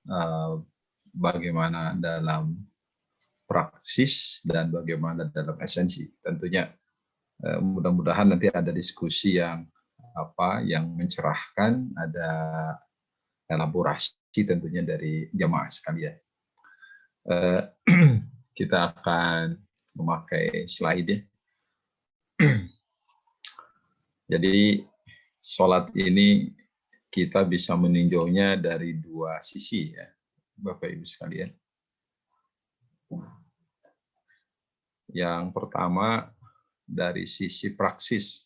eh, bagaimana dalam praksis dan bagaimana dalam esensi. Tentunya mudah-mudahan nanti ada diskusi yang mencerahkan, ada elaborasi tentunya dari jamaah sekalian. Kita akan memakai slide ya. Jadi sholat ini kita bisa meninjaunya dari dua sisi ya, Bapak Ibu sekalian. Yang pertama dari sisi praktek.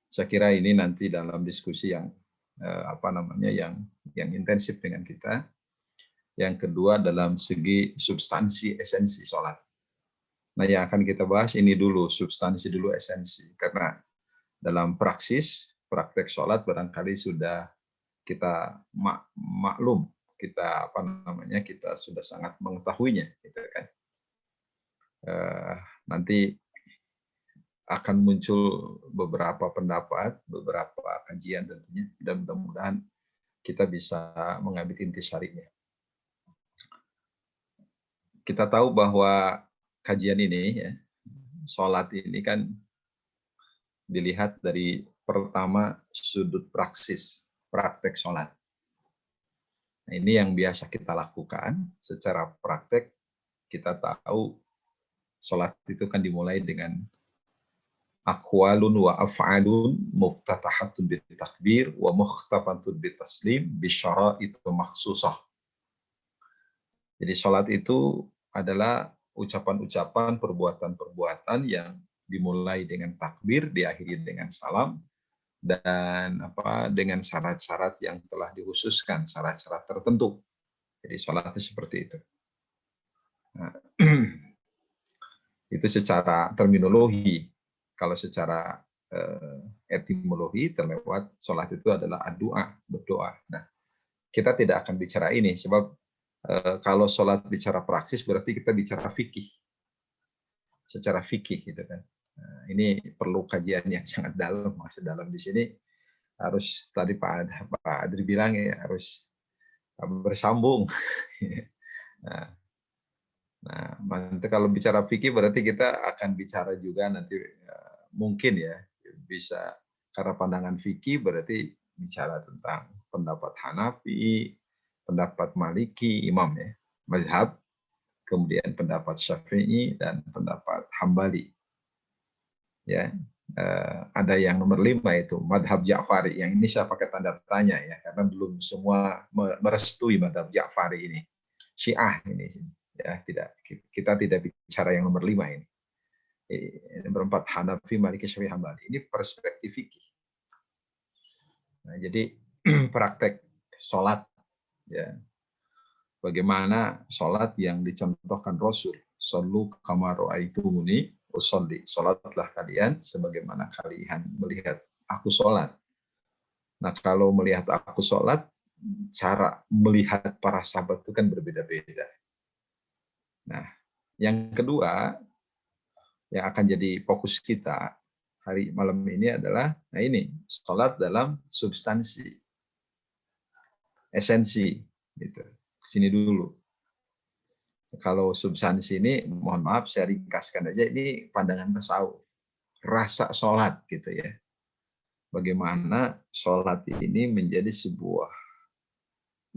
Saya kira ini nanti dalam diskusi yang yang intensif dengan kita. Yang kedua dalam segi substansi esensi sholat. Nah, yang akan kita bahas ini dulu, substansi dulu, esensi. Karena dalam praktek sholat barangkali sudah kita maklum, kita kita sudah sangat mengetahuinya, gitu kan. Nanti akan muncul beberapa pendapat, beberapa kajian tentunya, dan mudah-mudahan kita bisa mengambil intisarinya. Kita tahu bahwa kajian ini, ya, sholat ini kan dilihat dari pertama sudut praktek sholat. Nah, ini yang biasa kita lakukan secara praktek. Kita tahu sholat itu kan dimulai dengan aqwalun wa af'alun muftatahatun bitakbir wa mukhtafatun bitaslim bisyara'it makhsusah. Jadi sholat itu adalah ucapan-ucapan, perbuatan-perbuatan yang dimulai dengan takbir, diakhiri dengan salam, dan dengan syarat-syarat yang telah dikhususkan, syarat-syarat tertentu. Jadi sholat itu seperti itu. Nah, itu secara terminologi. Kalau secara etimologi terlewat, sholat itu adalah doa, berdoa. Nah, kita tidak akan bicara ini sebab kalau sholat bicara praksis berarti kita bicara fikih, secara fikih gitu kan. Nah, ini perlu kajian yang sangat dalam. Maksud dalam di sini harus tadi Pak Adri bilang ya, harus bersambung. Nah, nanti kalau bicara fikih berarti kita akan bicara juga nanti mungkin ya bisa, karena pandangan fikih berarti bicara tentang pendapat Hanafi, pendapat Maliki, imam ya, mazhab, kemudian pendapat Syafi'i dan pendapat Hambali. Ya, ada yang nomor 5 itu madhab Ja'fari. Yang ini saya pakai tanda tanya ya, karena belum semua merestui madhab Ja'fari ini. Syiah ini ya, kita tidak bicara yang nomor 5 ini. Nomor 4 Hanafi, Maliki, Syafi'i, Hambali. Ini perspektif fikih. Nah, jadi praktek sholat ya, bagaimana sholat yang dicontohkan Rasul, shollu kama ra'aitumuni usolli, sholatlah kalian sebagaimana kalian melihat aku sholat. Nah, kalau melihat aku sholat, cara melihat para sahabat itu kan berbeda-beda. Nah, yang kedua yang akan jadi fokus kita hari malam ini adalah, nah ini, sholat dalam substansi, esensi, gitu. Sini dulu. Kalau substansi ini, mohon maaf saya ringkaskan aja, ini pandangan tasawuf, rasa sholat gitu ya. Bagaimana sholat ini menjadi sebuah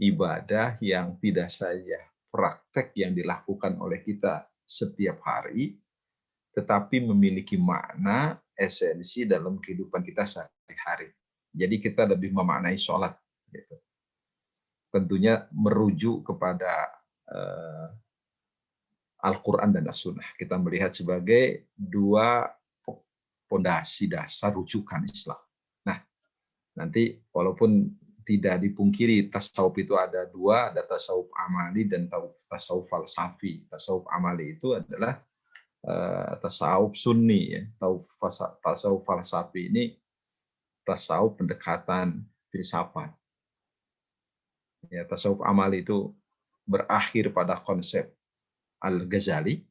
ibadah yang tidak saja praktek yang dilakukan oleh kita setiap hari, tetapi memiliki makna esensi dalam kehidupan kita sehari-hari. Jadi kita lebih memaknai sholat. Gitu. Tentunya merujuk kepada Al-Quran dan As-Sunnah. Kita melihat sebagai dua fondasi dasar rujukan Islam. Nah, nanti walaupun tidak dipungkiri tasawuf itu ada dua, ada tasawuf amali dan tasawuf falsafi. Tasawuf amali itu adalah tasawuf sunni, ya. Tasawuf falsafi ini tasawuf pendekatan filsafat. Ya, tasawuf amali itu berakhir pada konsep Al-Ghazali,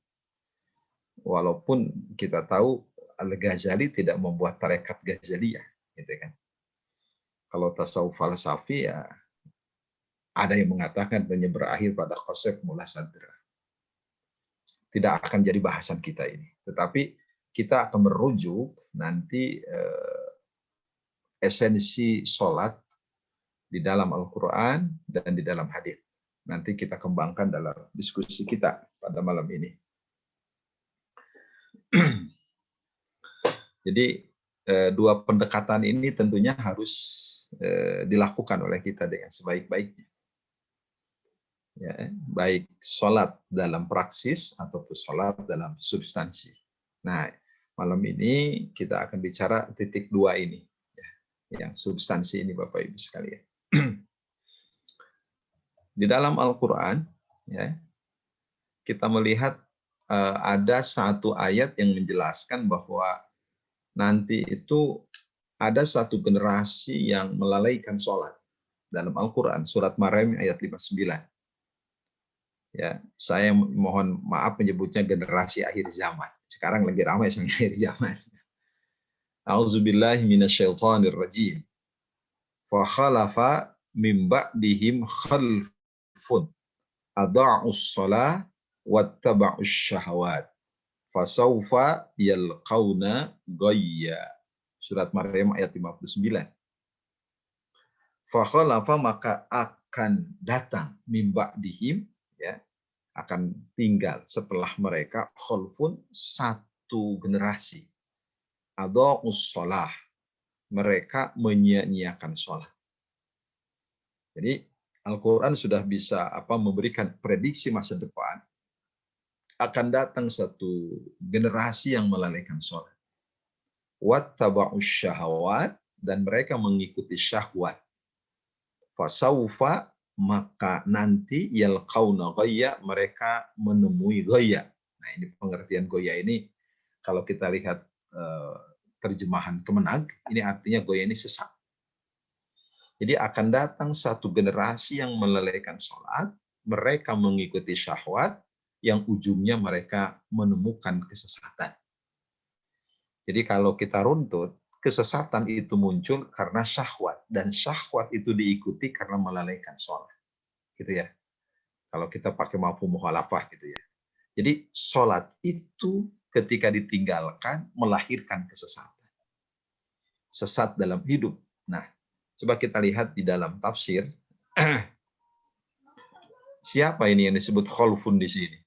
walaupun kita tahu Al-Ghazali tidak membuat tarekat Ghazaliyah, gitu kan. Kalau tasawuf falsafi ya Ada yang mengatakan hanya berakhir pada konsep mula sadra. Tidak akan jadi bahasan kita ini. Tetapi kita akan merujuk nanti esensi sholat di dalam Al-Quran dan di dalam hadis. Nanti kita kembangkan dalam diskusi kita pada malam ini. Jadi dua pendekatan ini tentunya harus dilakukan oleh kita dengan sebaik-baiknya. Ya, baik sholat dalam praksis ataupun sholat dalam substansi. Nah, malam ini kita akan bicara titik dua ini, ya, yang substansi ini Bapak Ibu sekalian. Di dalam Al-Quran, ya, kita melihat ada satu ayat yang menjelaskan bahwa nanti itu ada satu generasi yang melalaikan sholat dalam Al-Quran, surat Maryam ayat 59. Ya, saya mohon maaf menyebutnya generasi akhir zaman. Sekarang lagi ramai sama akhir zaman. A'udzubillahi minasyaitonir rajim. Fa khalafa min ba'dihim khalfun adha'us shalah wattaba'us syahawat. Fasaufa yalqauna ghayya. Surat Maryam ayat 59. Fa khalafa maka akan datang min ba'dihim, ya, akan tinggal setelah mereka khalfun satu generasi. Adha'us shalah, mereka menyia-nyiakan sholat. Jadi Al-Quran sudah bisa memberikan prediksi masa depan akan datang satu generasi yang melalaikan sholat. Wattaba'us syahawat, dan mereka mengikuti syahwat. Fasaufa, maka nanti yalqauna ghayya, mereka menemui ghayya. Nah, ini pengertian ghayya ini kalau kita lihat terjemahan Kemenag, ini artinya ghayya ini sesat. Jadi akan datang satu generasi yang melalaikan sholat, mereka mengikuti syahwat, yang ujungnya mereka menemukan kesesatan. Jadi kalau kita runtut, kesesatan itu muncul karena syahwat, dan syahwat itu diikuti karena melalaikan sholat, gitu ya. Kalau kita pakai mafhum mukhalafah, gitu ya. Jadi sholat itu ketika ditinggalkan melahirkan kesesatan, sesat dalam hidup. Nah, coba kita lihat di dalam tafsir, siapa ini yang disebut khalfun di sini?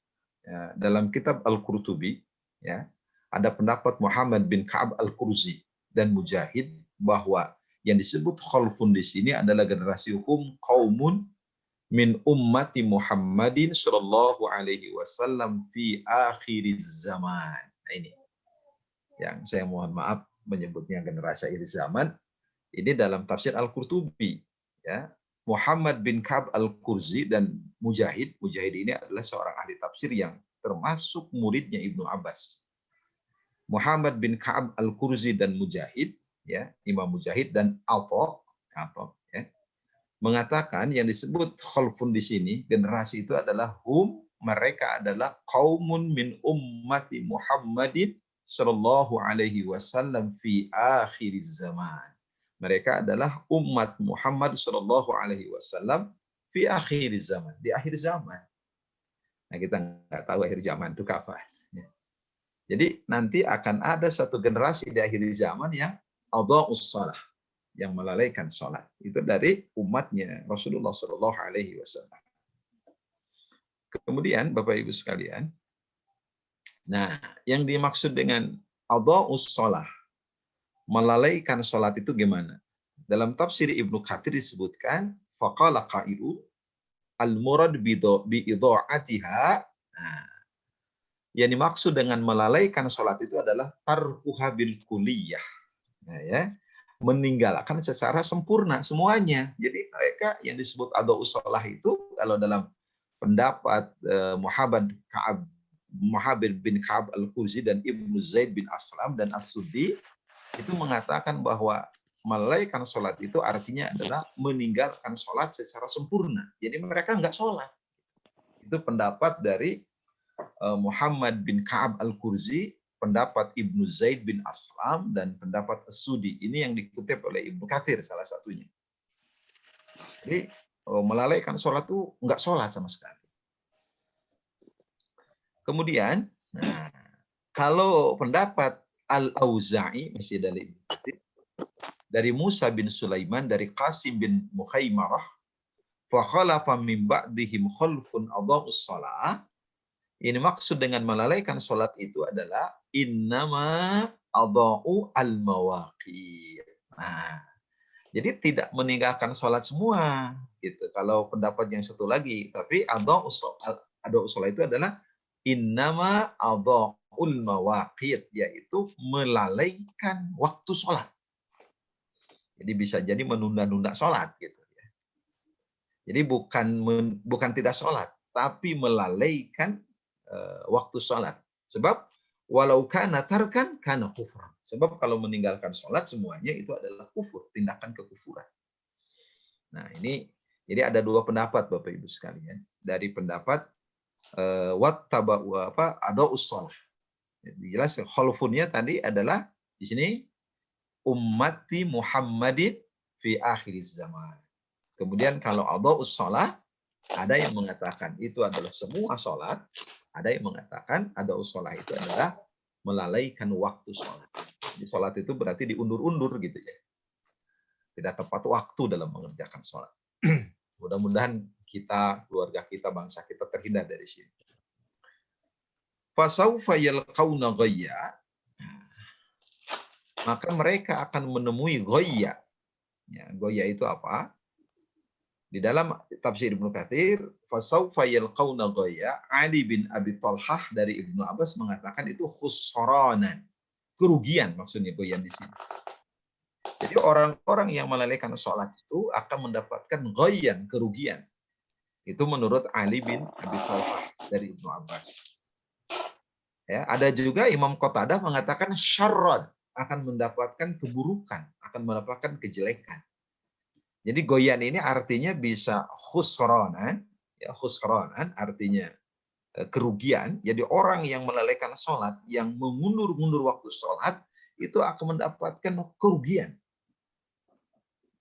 Ya, dalam kitab Al-Qurtubi, ya, ada pendapat Muhammad bin Ka'ab Al-Qurzi dan Mujahid bahwa yang disebut khalfun di sini adalah generasi hukum qaumun min ummati Muhammadin sallallahu alaihi wasallam fi akhir zaman. Nah, ini yang saya mohon maaf menyebutnya generasi akhir zaman. Ini dalam tafsir Al-Qurtubi, ya. Muhammad bin Ka'ab Al-Qurzi dan Mujahid. Mujahid ini adalah seorang ahli tafsir yang termasuk muridnya Ibnu Abbas. Muhammad bin Ka'ab Al-Qurzi dan Mujahid, ya, Imam Mujahid dan Atha, ya, mengatakan yang disebut khalfun di sini, generasi itu adalah mereka adalah qaumun min ummati Muhammadin sallallahu alaihi wasallam fi akhir zaman. Mereka adalah umat Muhammad sallallahu alaihi wasallam fi akhir zaman, di akhir zaman. Nah, kita nggak tahu akhir zaman itu kapan. Jadi nanti akan ada satu generasi di akhir zaman yang adha'us shalah, yang melalaikan sholat. Itu dari umatnya Rasulullah sallallahu alaihi wasallam. Kemudian Bapak Ibu sekalian, nah, yang dimaksud dengan adha'us shalah, melalaikan sholat itu gimana? Dalam tafsir Ibnu Katsir disebutkan, faqala qailu al-murad bi idha'atiha. Nah, yang dimaksud dengan melalaikan sholat itu adalah tarkuha bil kulliyah. Nah, ya, meninggalkan secara sempurna semuanya. Jadi mereka yang disebut adha'us shalah itu kalau dalam pendapat Muhammad bin Ka'ab Al-Qurzi dan Ibnu Zaid bin Aslam dan As-Suddi, itu mengatakan bahwa melalaikan sholat itu artinya adalah meninggalkan sholat secara sempurna. Jadi mereka nggak sholat. Itu pendapat dari Muhammad bin Ka'ab Al-Qurzi, pendapat Ibnu Zaid bin Aslam, dan pendapat As-Suddi. Ini yang dikutip oleh Ibnu Katsir salah satunya. Jadi melalaikan sholat itu nggak sholat sama sekali. Kemudian, nah, kalau pendapat Al-Auza'i masih dari Musa bin Sulaiman, dari Qasim bin Mukhaimarah, fa khalafa min ba'dihim khalfun adha'us shalah. Ini maksud dengan melalaikan sholat itu adalah innama adha'u al-mawaqit. Nah, jadi tidak meninggalkan sholat semua gitu. Kalau pendapat yang satu lagi, tapi adha'u sholat itu adalah innama adha'ul mawaqit, yaitu melalaikan waktu sholat. Jadi bisa jadi menunda-nunda sholat gitu. Jadi bukan tidak sholat, tapi melalaikan waktu sholat. Sebab walau kana tarkan kana kufran. Sebab kalau meninggalkan sholat semuanya itu adalah kufur, tindakan kekufuran. Nah ini jadi ada dua pendapat Bapak Ibu sekalian. Dari pendapat wattaba'u ada'us shalah. Jadi jelas khalfunnya tadi adalah di sini ummati Muhammadin fi akhir zaman. Kemudian kalau adha'us shalah, ada yang mengatakan itu adalah semua sholat, ada yang mengatakan adha'us shalah itu adalah melalaikan waktu sholat. Jadi sholat itu berarti diundur-undur gitu ya. Tidak tepat waktu dalam mengerjakan sholat. Mudah-mudahan kita, keluarga kita, bangsa kita terhindar dari sini. Fasaufa yalqauna ghayya, maka mereka akan menemui ghayya. Ya, ghayya itu apa? Di dalam tafsir Ibnu Katsir, fasaufa yalqauna ghayya, Ali bin Abi Thalhah dari Ibnu Abbas mengatakan itu khusranan. Kerugian maksudnya ghayyan di sini. Jadi orang-orang yang melalaikan sholat itu akan mendapatkan ghayyan, kerugian. Itu menurut Ali bin Abi Thalhah dari Ibnu Abbas. Ya, ada juga Imam Qatadah mengatakan syarrad, akan mendapatkan keburukan, akan mendapatkan kejelekan. Jadi goyan ini artinya bisa khusranan, ya khusranan artinya kerugian. Jadi orang yang melalaikan sholat, yang mengundur-undur waktu sholat, itu akan mendapatkan kerugian.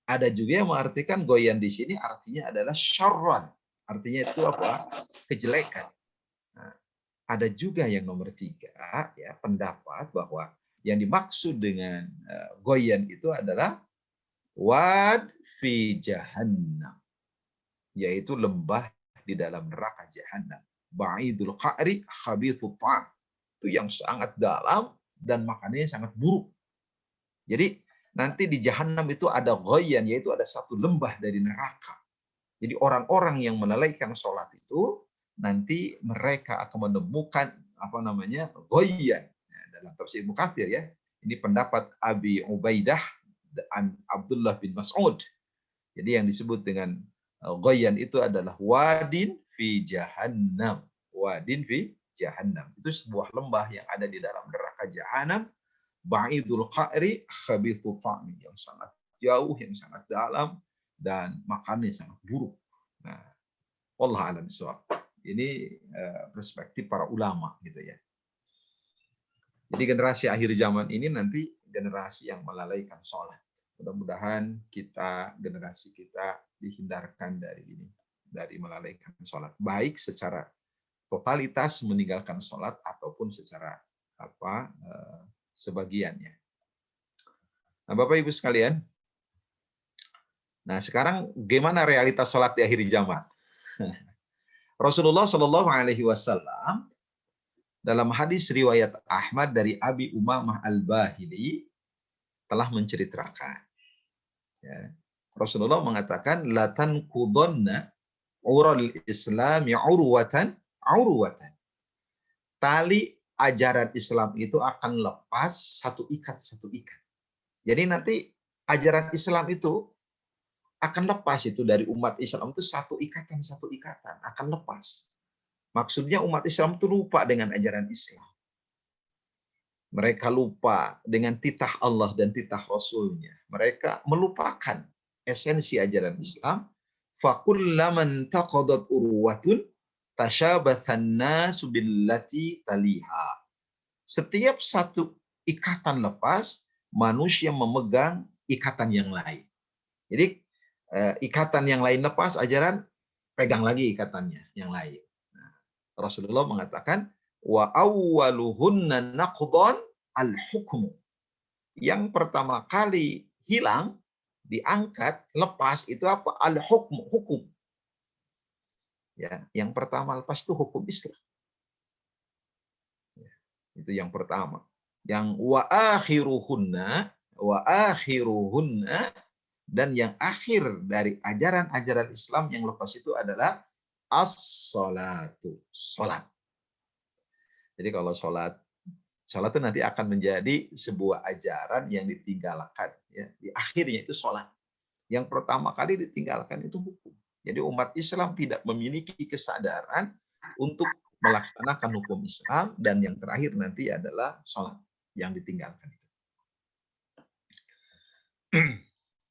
Ada juga yang mengartikan goyan di sini artinya adalah syarran, artinya itu apa? Kejelekan. Nah, ada juga yang nomor 3, ya pendapat bahwa yang dimaksud dengan goyan itu adalah wad fi jahannam, yaitu lembah di dalam neraka jahannam. Ba'idul qa'ri khabithut ta'am. Itu yang sangat dalam dan makanannya sangat buruk. Jadi nanti di jahannam itu ada goyan, yaitu ada satu lembah dari neraka. Jadi orang-orang yang melalaikan sholat itu nanti mereka akan menemukan goyan. Nah, dalam tafsir Ibnu Katsir ya. Ini pendapat Abi Ubaidah dan Abdullah bin Mas'ud. Jadi yang disebut dengan goyan itu adalah wadin fi jahannam. Wadin fi jahannam. Itu sebuah lembah yang ada di dalam neraka jahannam. Ba'idul qa'ri khabithu ta'mi, yang sangat jauh, yang sangat dalam, dan makannya sangat buruk. Nah, wallahu a'lam bishawab. Ini perspektif para ulama gitu ya. Jadi generasi akhir zaman ini nanti generasi yang melalaikan sholat. Mudah-mudahan generasi kita dihindarkan dari ini, dari melalaikan sholat, baik secara totalitas meninggalkan sholat ataupun secara sebagiannya. Nah, Bapak Ibu sekalian, nah sekarang gimana realitas sholat di akhir zaman? Rasulullah Shallallahu Alaihi Wasallam dalam hadis riwayat Ahmad dari Abi Umamah Al-Bahili telah menceritakan. Ya, Rasulullah mengatakan, latan kudonna ural Islami urwatan. Tali ajaran Islam itu akan lepas satu ikat. Jadi nanti ajaran Islam itu akan lepas itu dari umat Islam itu satu ikatan akan lepas. Maksudnya umat Islam itu lupa dengan ajaran Islam. Mereka lupa dengan titah Allah dan titah Rasulnya. Mereka melupakan esensi ajaran Islam. Fakullaman taqadat urwatun tashabathan nasu billati taliha. Setiap satu ikatan lepas, manusia memegang ikatan yang lain. Jadi ikatan yang lain lepas, ajaran pegang lagi ikatannya yang lain. Nah, Rasulullah mengatakan wa awwaluhunna naqdhan al-hukmu. Yang pertama kali hilang, diangkat, lepas itu apa? Al-hukmu, hukum. Ya, yang pertama lepas itu hukum Islam. Ya, itu yang pertama. Yang wa akhiruhunna dan yang akhir dari ajaran-ajaran Islam yang lepas itu adalah as-salatu, salat. Jadi kalau salat itu nanti akan menjadi sebuah ajaran yang ditinggalkan. Ya. Di akhirnya itu salat. Yang pertama kali ditinggalkan itu hukum. Jadi umat Islam tidak memiliki kesadaran untuk melaksanakan hukum Islam, dan yang terakhir nanti adalah salat yang ditinggalkan itu.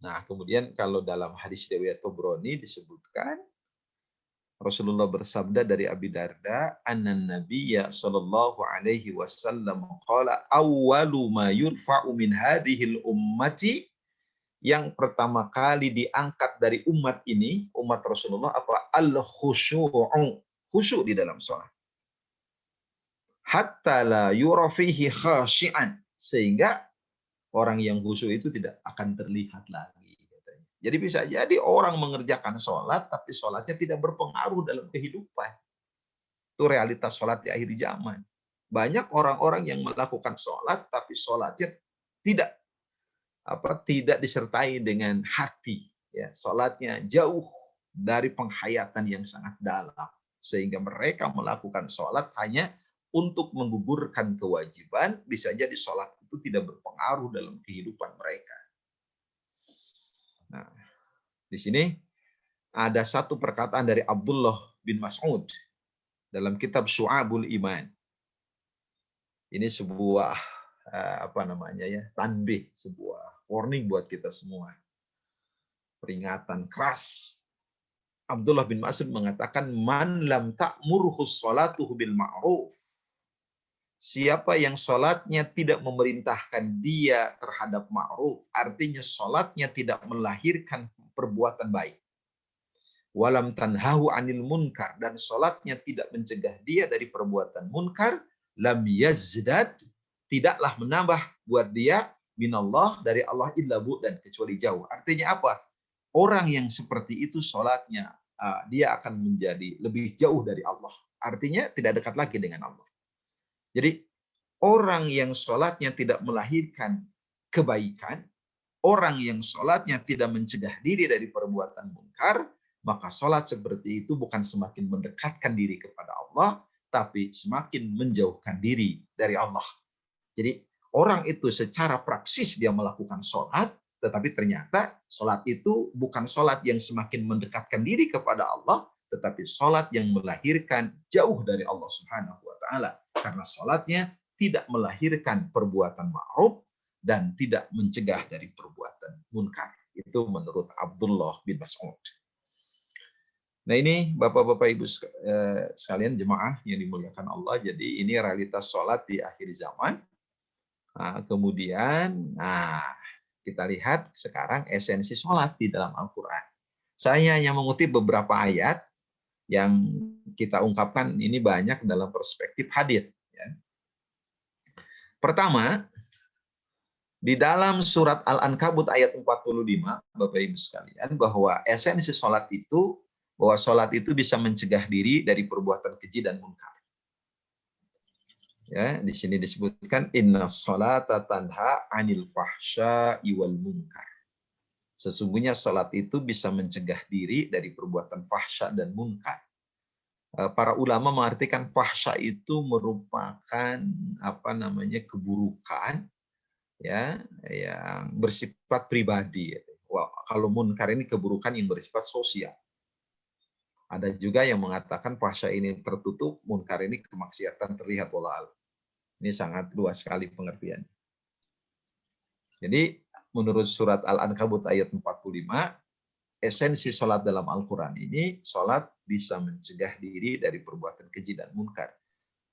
Nah, kemudian kalau dalam hadis riwayat Tabrani disebutkan Rasulullah bersabda dari Abi Darda, "Annan Nabiyya sallallahu alaihi wasallam qala awwalu ma yurfa'u min hadhil ummati." Yang pertama kali diangkat dari umat ini, umat Rasulullah apa? Al-khusyu'u. Khusyuk di dalam sholat. Hatta la yura fihi khashi'an. Sehingga orang yang khusyuk itu tidak akan terlihat lagi. Jadi bisa jadi orang mengerjakan sholat, tapi sholatnya tidak berpengaruh dalam kehidupan. Itu realitas sholat di akhir zaman. Banyak orang-orang yang melakukan sholat, tapi sholatnya tidak disertai dengan hati. Ya, sholatnya jauh dari penghayatan yang sangat dalam. Sehingga mereka melakukan sholat hanya untuk menggugurkan kewajiban, bisa jadi sholat itu tidak berpengaruh dalam kehidupan mereka. Nah, di sini ada satu perkataan dari Abdullah bin Mas'ud dalam kitab Syu'abul Iman. Ini sebuah tanbih, sebuah warning buat kita semua. Peringatan keras. Abdullah bin Mas'ud mengatakan, "Man lam ta'murhu sholatuhu bil ma'ruf." Siapa yang sholatnya tidak memerintahkan dia terhadap ma'ruf, artinya sholatnya tidak melahirkan perbuatan baik. Walam tanhahu anil munkar, dan sholatnya tidak mencegah dia dari perbuatan munkar, lam yazdad, tidaklah menambah buat dia minallah, dari Allah, illa dan kecuali jauh. Artinya apa? Orang yang seperti itu sholatnya dia akan menjadi lebih jauh dari Allah. Artinya tidak dekat lagi dengan Allah. Jadi orang yang sholatnya tidak melahirkan kebaikan, orang yang sholatnya tidak mencegah diri dari perbuatan munkar, maka sholat seperti itu bukan semakin mendekatkan diri kepada Allah, tapi semakin menjauhkan diri dari Allah. Jadi orang itu secara praksis dia melakukan sholat, tetapi ternyata sholat itu bukan sholat yang semakin mendekatkan diri kepada Allah, tetapi sholat yang melahirkan jauh dari Allah Subhanahu wa Ta'ala. Karena sholatnya tidak melahirkan perbuatan ma'ruf dan tidak mencegah dari perbuatan munkar. Itu menurut Abdullah bin Mas'ud. Nah, ini Bapak-Bapak Ibu sekalian jemaah yang dimuliakan Allah. Jadi ini realitas sholat di akhir zaman. Nah, kemudian kita lihat sekarang esensi sholat di dalam Al-Quran. Saya hanya mengutip beberapa ayat yang kita ungkapkan ini banyak dalam perspektif hadits. Ya. Pertama, di dalam surat Al-Ankabut ayat 45, Bapak Ibu sekalian, bahwa esensi sholat itu, bahwa sholat itu bisa mencegah diri dari perbuatan keji dan munkar. Ya, di sini disebutkan inna sholata tanha anil fahsya'i wal munkar. Sesungguhnya sholat itu bisa mencegah diri dari perbuatan fahsya dan munkar. Para ulama mengartikan fahsya itu merupakan keburukan, ya, yang bersifat pribadi. Wah, kalau munkar ini keburukan yang bersifat sosial. Ada juga yang mengatakan fahsya ini tertutup, munkar ini kemaksiatan terlihat. Ini sangat luas sekali pengertian. Jadi menurut surat Al-Ankabut ayat 45, esensi sholat dalam Al-Quran ini, sholat bisa mencegah diri dari perbuatan keji dan munkar.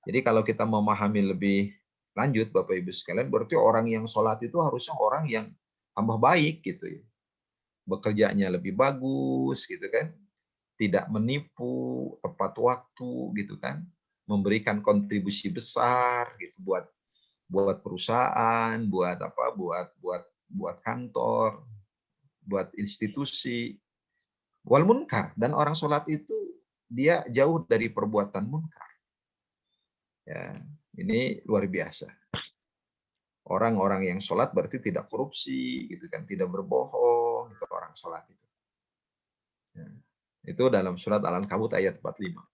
Jadi kalau kita memahami lebih lanjut, Bapak Ibu sekalian, berarti orang yang sholat itu harusnya orang yang tambah baik gitu ya. bekerjanya lebih bagus gitu kan, tidak menipu, tepat waktu gitu kan, memberikan kontribusi besar gitu buat perusahaan, buat apa, buat kantor, buat institusi. Wal munkar, dan orang sholat itu dia jauh dari perbuatan munkar. Ya, ini luar biasa. Orang-orang yang sholat berarti tidak korupsi, gitu kan, tidak berbohong, itu orang sholat itu. Ya, itu dalam surat Al-Ankabut ayat 45.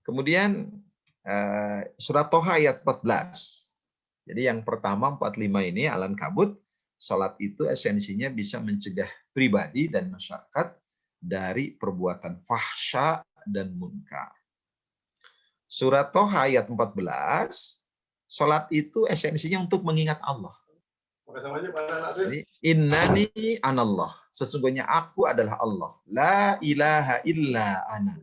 Kemudian surat Toha ayat 14. Jadi yang pertama 45 ini Al-Ankabut, sholat itu esensinya bisa mencegah pribadi dan masyarakat dari perbuatan fahsya dan munkar. Surat Toha ayat 14, sholat itu esensinya untuk mengingat Allah. Jadi, innani anallah, sesungguhnya aku adalah Allah. La ilaha illa ana.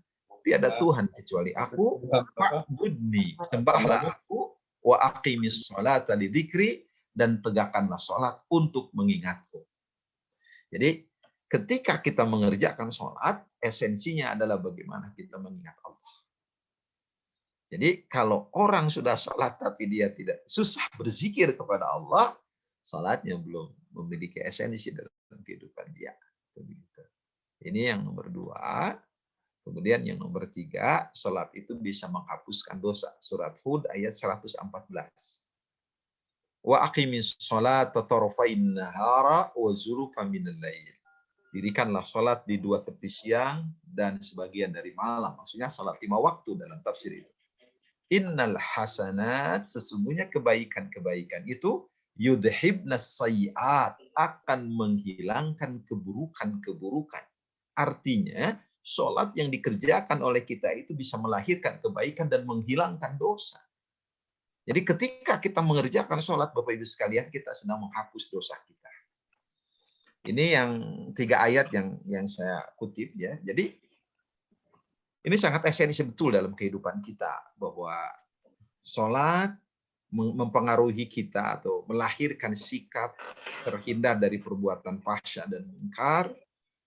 Tiada Tuhan kecuali aku. Fa'budni, sembahlah aku. Wa aqimis sholata lidzikri, dan tegakkanlah sholat untuk mengingatku. Jadi ketika kita mengerjakan sholat, esensinya adalah bagaimana kita mengingat Allah. Jadi kalau orang sudah sholat tapi dia tidak susah berzikir kepada Allah, sholatnya belum memiliki esensi dalam kehidupan dia. Ini yang nomor 2. Kemudian yang nomor 3, sholat itu bisa menghapuskan dosa. Surat Hud ayat 114. Wa aqimis sholata tarafain nahara wa zulufan minal lail. Dirikanlah sholat di 2 tepi siang dan sebagian dari malam. Maksudnya sholat 5 waktu dalam tafsir itu. Innal hasanat, sesungguhnya kebaikan-kebaikan itu yudhibnas sayyi'at, akan menghilangkan keburukan-keburukan. Artinya, sholat yang dikerjakan oleh kita itu bisa melahirkan kebaikan dan menghilangkan dosa. Jadi ketika kita mengerjakan sholat, Bapak Ibu sekalian, kita sedang menghapus dosa kita. Ini yang 3 ayat yang saya kutip ya. Jadi ini sangat esensi betul dalam kehidupan kita, bahwa sholat mempengaruhi kita atau melahirkan sikap terhindar dari perbuatan fahsya dan munkar.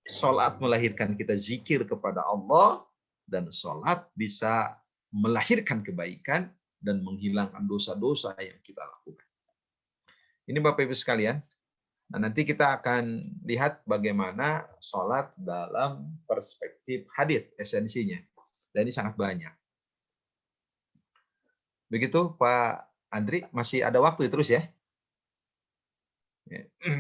Sholat melahirkan kita zikir kepada Allah, dan sholat bisa melahirkan kebaikan dan menghilangkan dosa-dosa yang kita lakukan. Ini Bapak Ibu sekalian. Nah, nanti kita akan lihat bagaimana sholat dalam perspektif hadits esensinya. Dan ini sangat banyak. Begitu Pak Andri, masih ada waktu terus ya?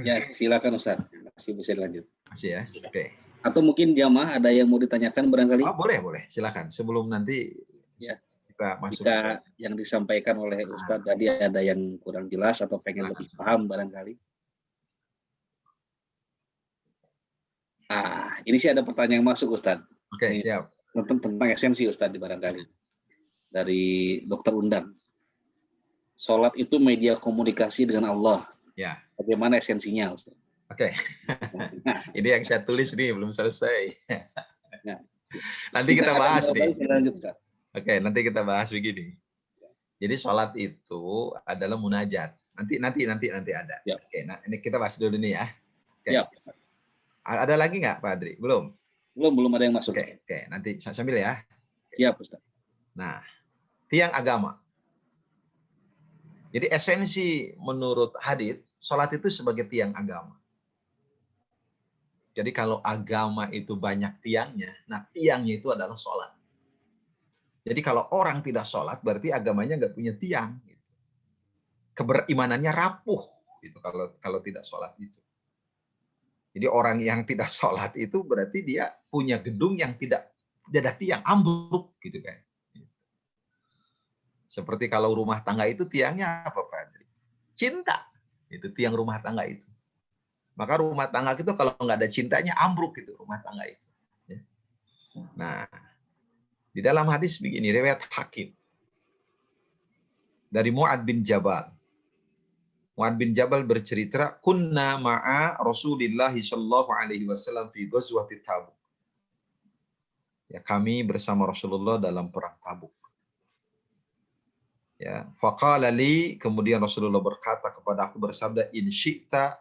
Ya, silakan Ustaz. Masih bisa dilanjut. Masih ya? Oke. Atau mungkin jamaah ada yang mau ditanyakan barangkali? Oh, boleh. Silakan. Sebelum nanti ya, kita masuk. Jika yang disampaikan oleh Ustaz tadi ada yang kurang jelas atau pengen lebih paham barangkali. Ini sih ada pertanyaan yang masuk Ustaz. Oke, siap. Tentang esensi Ustaz di barangkali. Dari Dokter Undang. Sholat itu media komunikasi dengan Allah. Ya. Bagaimana esensinya Ustaz? Oke. Ini yang saya tulis nih, belum selesai. Nanti kita bahas nih. Oke, nanti kita bahas begini. Jadi sholat itu adalah munajat. Nanti ada. Ya. Oke, nah ini kita bahas dulu nih ya. Oke. Ya. Ada lagi nggak Pak Adri? Belum ada yang masuk. Oke, nanti sambil ya. Siap Ustaz. Nah, tiang agama. Jadi esensi menurut hadits, sholat itu sebagai tiang agama. Jadi kalau agama itu banyak tiangnya, nah tiangnya itu adalah sholat. Jadi kalau orang tidak sholat, berarti agamanya nggak punya tiang. Keberimanannya rapuh, gitu, kalau tidak sholat itu. Jadi orang yang tidak sholat itu berarti dia punya gedung yang tidak ada tiang, ambruk, gitu kan. Seperti kalau rumah tangga itu tiangnya apa Pak Andri? Cinta, itu tiang rumah tangga itu. Maka rumah tangga itu kalau nggak ada cintanya ambruk gitu rumah tangga itu. Nah, di dalam hadis begini, riwayat Hakim dari Mu'ad bin Jabal. Mu'ad bin Jabal bercerita, kunna ma'a Rasulillah sallallahu alaihi wasallam fi ghazwati Tabuk. Ya, kami bersama Rasulullah dalam perang Tabuk. Ya, faqala li, kemudian Rasulullah berkata kepada aku, bersabda, in syi'ta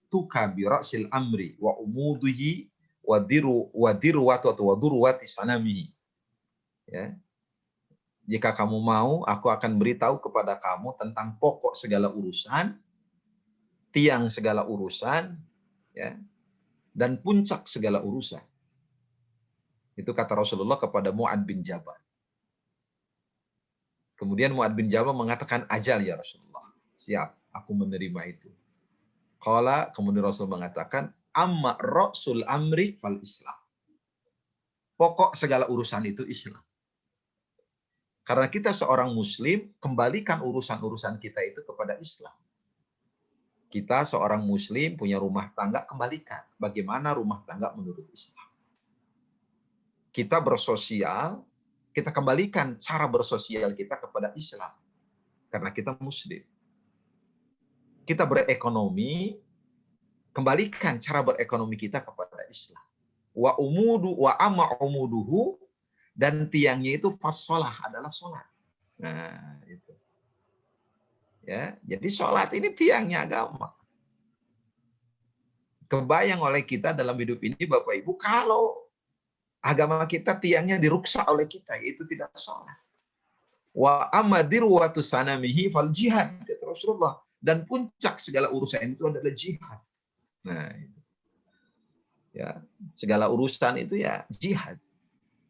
amartuka bi ra'sil amri wa umudihi wa dirwatu atau wa durwati sanamihi. Ya. Jika kamu mau, aku akan beritahu kepada kamu tentang pokok segala urusan, tiang segala urusan, ya, dan puncak segala urusan. Itu kata Rasulullah kepada Mu'ad bin Jabal. Kemudian Mu'ad bin Jabal mengatakan, ajal ya Rasulullah. Siap, aku menerima itu. Qala, kemudian Rasul mengatakan, amma ra'sul amri fal Islam. Pokok segala urusan itu Islam. Karena kita seorang muslim, kembalikan urusan-urusan kita itu kepada Islam. Kita seorang muslim punya rumah tangga, kembalikan bagaimana rumah tangga menurut Islam. Kita bersosial, kita kembalikan cara bersosial kita kepada Islam. Karena kita muslim. Kita berekonomi, kembalikan cara berekonomi kita kepada Islam. Wa amma umuduhu, dan tiangnya itu fassalah, adalah sholat. Nah, itu. Ya, jadi sholat ini tiangnya agama. Kebayang oleh kita dalam hidup ini, Bapak Ibu, kalau agama kita tiangnya diruksak oleh kita, itu tidak sholat. Wa amadir wa tusanamihi fal jihad, kata Rasulullah. Dan puncak segala urusan itu adalah jihad. Nah, itu. Ya, segala urusan itu ya jihad.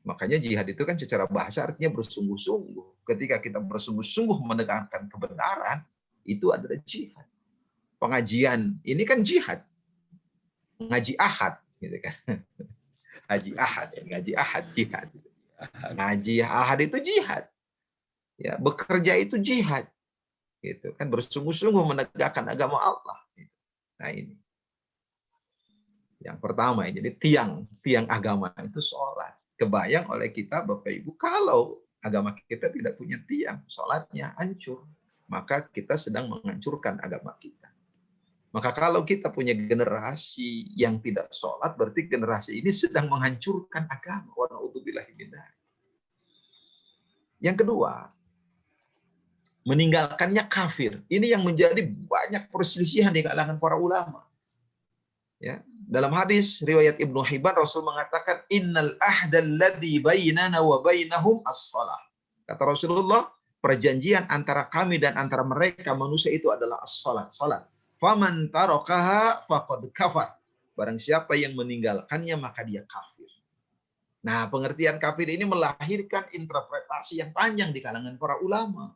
Makanya jihad itu kan secara bahasa artinya bersungguh-sungguh. Ketika kita bersungguh-sungguh menegakkan kebenaran, itu adalah jihad. Pengajian ini kan jihad. Ngaji ahad, gitu kan. Ngaji ahad, ngaji ahad jihad. Ngaji ahad itu jihad. Ya, bekerja itu jihad. Gitu kan, bersungguh-sungguh menegakkan agama Allah. Nah, ini. Yang pertama, jadi tiang agama itu sholat. Kebayang oleh kita, Bapak Ibu, kalau agama kita tidak punya tiang, sholatnya hancur. Maka kita sedang menghancurkan agama kita. Maka kalau kita punya generasi yang tidak sholat, berarti generasi ini sedang menghancurkan agama. Wa na'udzubillahi min dzalik. Yang kedua, meninggalkannya kafir. Ini yang menjadi banyak perselisihan di kalangan para ulama. Ya, dalam hadis riwayat Ibnu Hibban, Rasul mengatakan, innal ahdal ladzi bainana wa bainahum as-shalah. Kata Rasulullah, perjanjian antara kami dan antara mereka manusia itu adalah as-shalah, salat. Faman tarakaha faqad kafar. Barang siapa yang meninggalkannya maka dia kafir. Nah, pengertian kafir ini melahirkan interpretasi yang panjang di kalangan para ulama.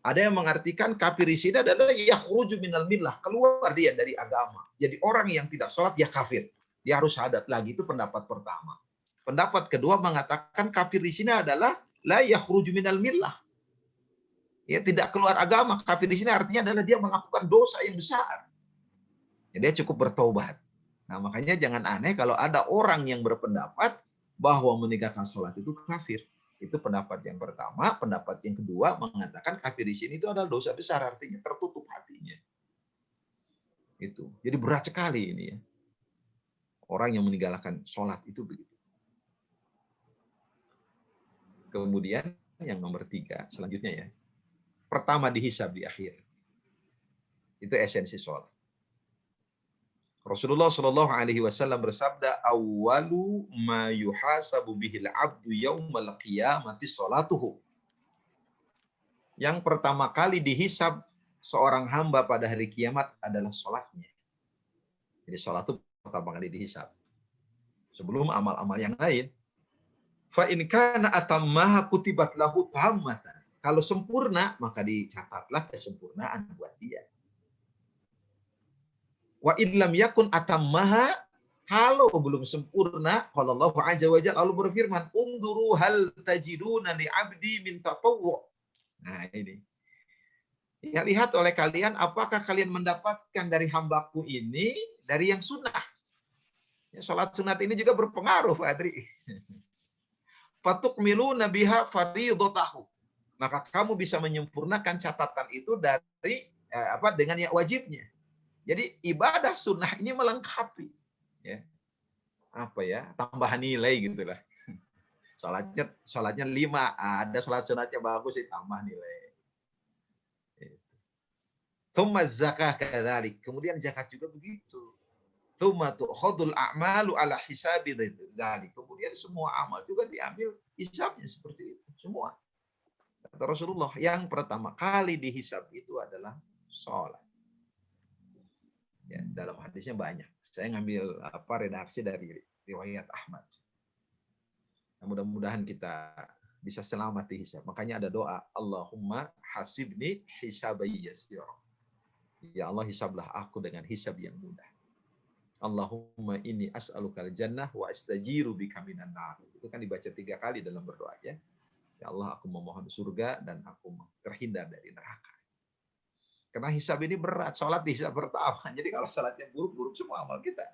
Ada yang mengartikan kafir di sini adalah yakhruju minal millah, keluar dia dari agama. Jadi orang yang tidak sholat ya kafir. Dia harus syahadat lagi, itu pendapat pertama. Pendapat kedua mengatakan kafir di sini adalah la yakhruju minal millah. Ya, tidak keluar agama. Kafir di sini artinya adalah dia melakukan dosa yang besar. Ya, dia cukup bertobat. Nah, makanya jangan aneh kalau ada orang yang berpendapat bahwa meninggalkan sholat itu kafir. Itu pendapat yang pertama. Pendapat yang kedua mengatakan kafir di sini itu adalah dosa besar, artinya tertutup hatinya. Itu. Jadi berat sekali ini ya. Orang yang meninggalkan sholat itu begitu. Kemudian yang nomor 3 selanjutnya ya. Pertama dihisab di akhir. Itu esensi sholat. Rasulullah Shallallahu Alaihi Wasallam bersabda, "Awalu ma yuhasabu bihil abdu yaumal qiyamati sholatuhu." Yang pertama kali dihisab seorang hamba pada hari kiamat adalah sholatnya. Jadi sholat itu pertama kali dihisab. Sebelum amal-amal yang lain. Fa in kana atammaha kutibat lahu tammatan. Kalau sempurna maka dicatatlah kesempurnaan buat dia. Wa illam yakun atammaha, kalau belum sempurna, qala Allah azza wa jalla, Allah berfirman, unduru hal tajiduna li 'abdi min tatawwu. Nah, ini. Ya, lihat oleh kalian apakah kalian mendapatkan dari hambaku ini dari yang sunnah. Ya, salat sunat ini juga berpengaruh, Pak Adri. Fatukmiluna biha fardhatahu. Maka kamu bisa menyempurnakan catatan itu dari dengan yang wajibnya. Jadi ibadah sunnah ini melengkapi, ya, tambahan nilai gitulah. Salatnya 5, ada salat sunatnya bagus, ditambah nilai. Tsumma zakah kadzalik. Kemudian zakat juga begitu. Tsumma tu'khadul a'malu ala hisabi dzalik. Kemudian semua amal juga diambil hisabnya seperti itu, semua. Kata Rasulullah, yang pertama kali dihisab itu adalah sholat. Ya, dalam hadisnya banyak. Saya ngambil redaksi dari riwayat Ahmad. Nah, mudah-mudahan kita bisa selamat dihisab. Makanya ada doa, Allahumma hasibni hisabai yasir. Ya Allah, hisablah aku dengan hisab yang mudah. Allahumma inni as'alukal jannah wa astajiru bika minan nar. Itu kan dibaca 3 kali dalam berdoa ya. Ya Allah, aku memohon surga dan aku terhindar dari neraka. Karena hisab ini berat, sholat dihisab pertama. Jadi kalau sholatnya buruk-buruk semua amal kita.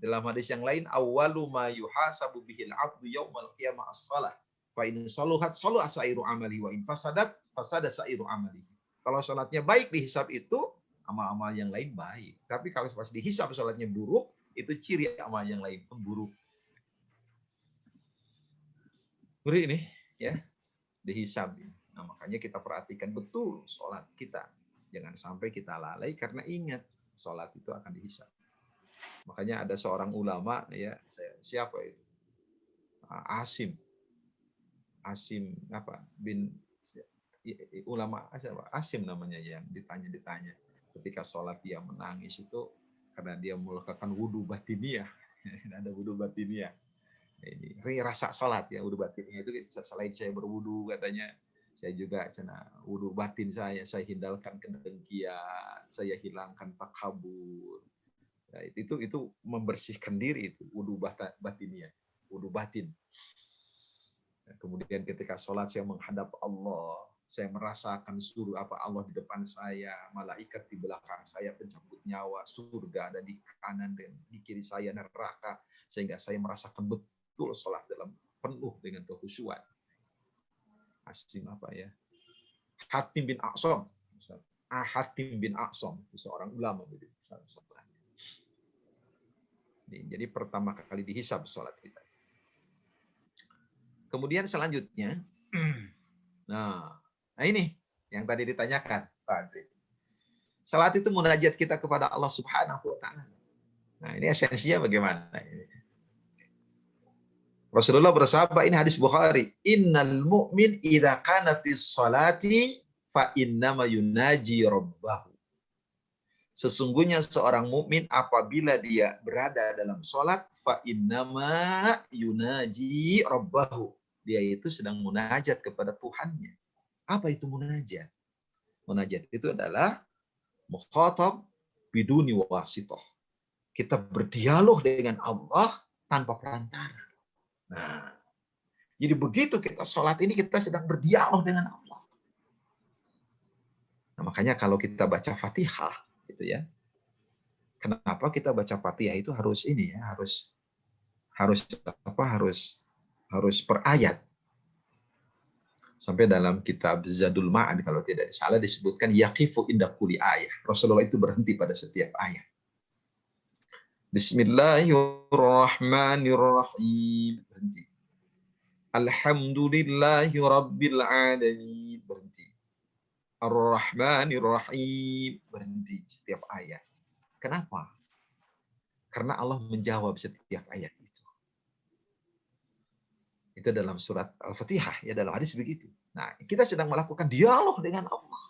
Dalam hadis yang lain, awwalu ma yuhasabu bihil abdu yaumal qiyamah as-shalah. Fa in saluhat saluha sairu amali wa in fasadat fasada sairu amali. Kalau sholatnya baik dihisab itu, amal-amal yang lain baik. Tapi kalau pas dihisab sholatnya buruk, itu ciri amal yang lain pun buruk. Beri ini ya, dihisab. Nah, makanya kita perhatikan betul sholat kita. Jangan sampai kita lalai karena ingat sholat itu akan dihisab. Makanya ada seorang ulama ya, siapa itu? Asim apa bin ulama Asim namanya, yang ditanya ketika sholat dia menangis itu karena dia melakukan wudu batiniah. Ada wudu batiniah. Ini rasa sholat ya, wudu batiniah itu selain saya berwudu katanya, saya juga wudu batin saya hindarkan kedengkian, saya hilangkan takabur. Nah, itu membersihkan diri, itu wudu batiniah, wudu batin. Kemudian ketika sholat saya menghadap Allah, saya merasakan Allah di depan saya, malaikat di belakang saya pencabut nyawa, surga ada di kanan dan di kiri saya neraka, sehingga saya merasakan betul sholat dalam penuh dengan kehusyuan. Asim apa ya? Hatim bin Aqsam. Hatim bin Aqsam itu seorang ulama. Jadi pertama kali dihisab sholat kita. Kemudian selanjutnya, nah ini yang tadi ditanyakan, Pak Andri. Salat itu munajat kita kepada Allah Subhanahu wa Ta'ala. Nah, ini esensinya bagaimana? Rasulullah bersabda, ini hadis Bukhari, innal mu'min idza kana fi sholati fa innama yunaji rabbahu. Sesungguhnya seorang mukmin apabila dia berada dalam sholat, fa innama yunaji rabbahu. Dia itu sedang munajat kepada Tuhannya. Apa itu munajat? Munajat itu adalah mukhatab biduni wasithah. Kita berdialog dengan Allah tanpa perantara. Nah, jadi begitu kita sholat ini kita sedang berdialog dengan Allah. Nah, makanya kalau kita baca Fatihah, gitu ya. Kenapa kita baca Fatihah itu harus ini ya, harus per ayat. Sampai dalam kitab Zadul Ma'ad kalau tidak salah disebutkan yaqifu inda kulli ayah. Rasulullah itu berhenti pada setiap ayat. Bismillahirrahmanirrahim. Berhenti. Alhamdulillahi rabbil alamin. Berhenti. Ar-Rahmanirrahim. Berhenti setiap ayat. Kenapa? Karena Allah menjawab setiap ayat itu. Itu dalam surat Al-Fatihah, ya dalam hadis begitu. Nah, kita sedang melakukan dialog dengan Allah.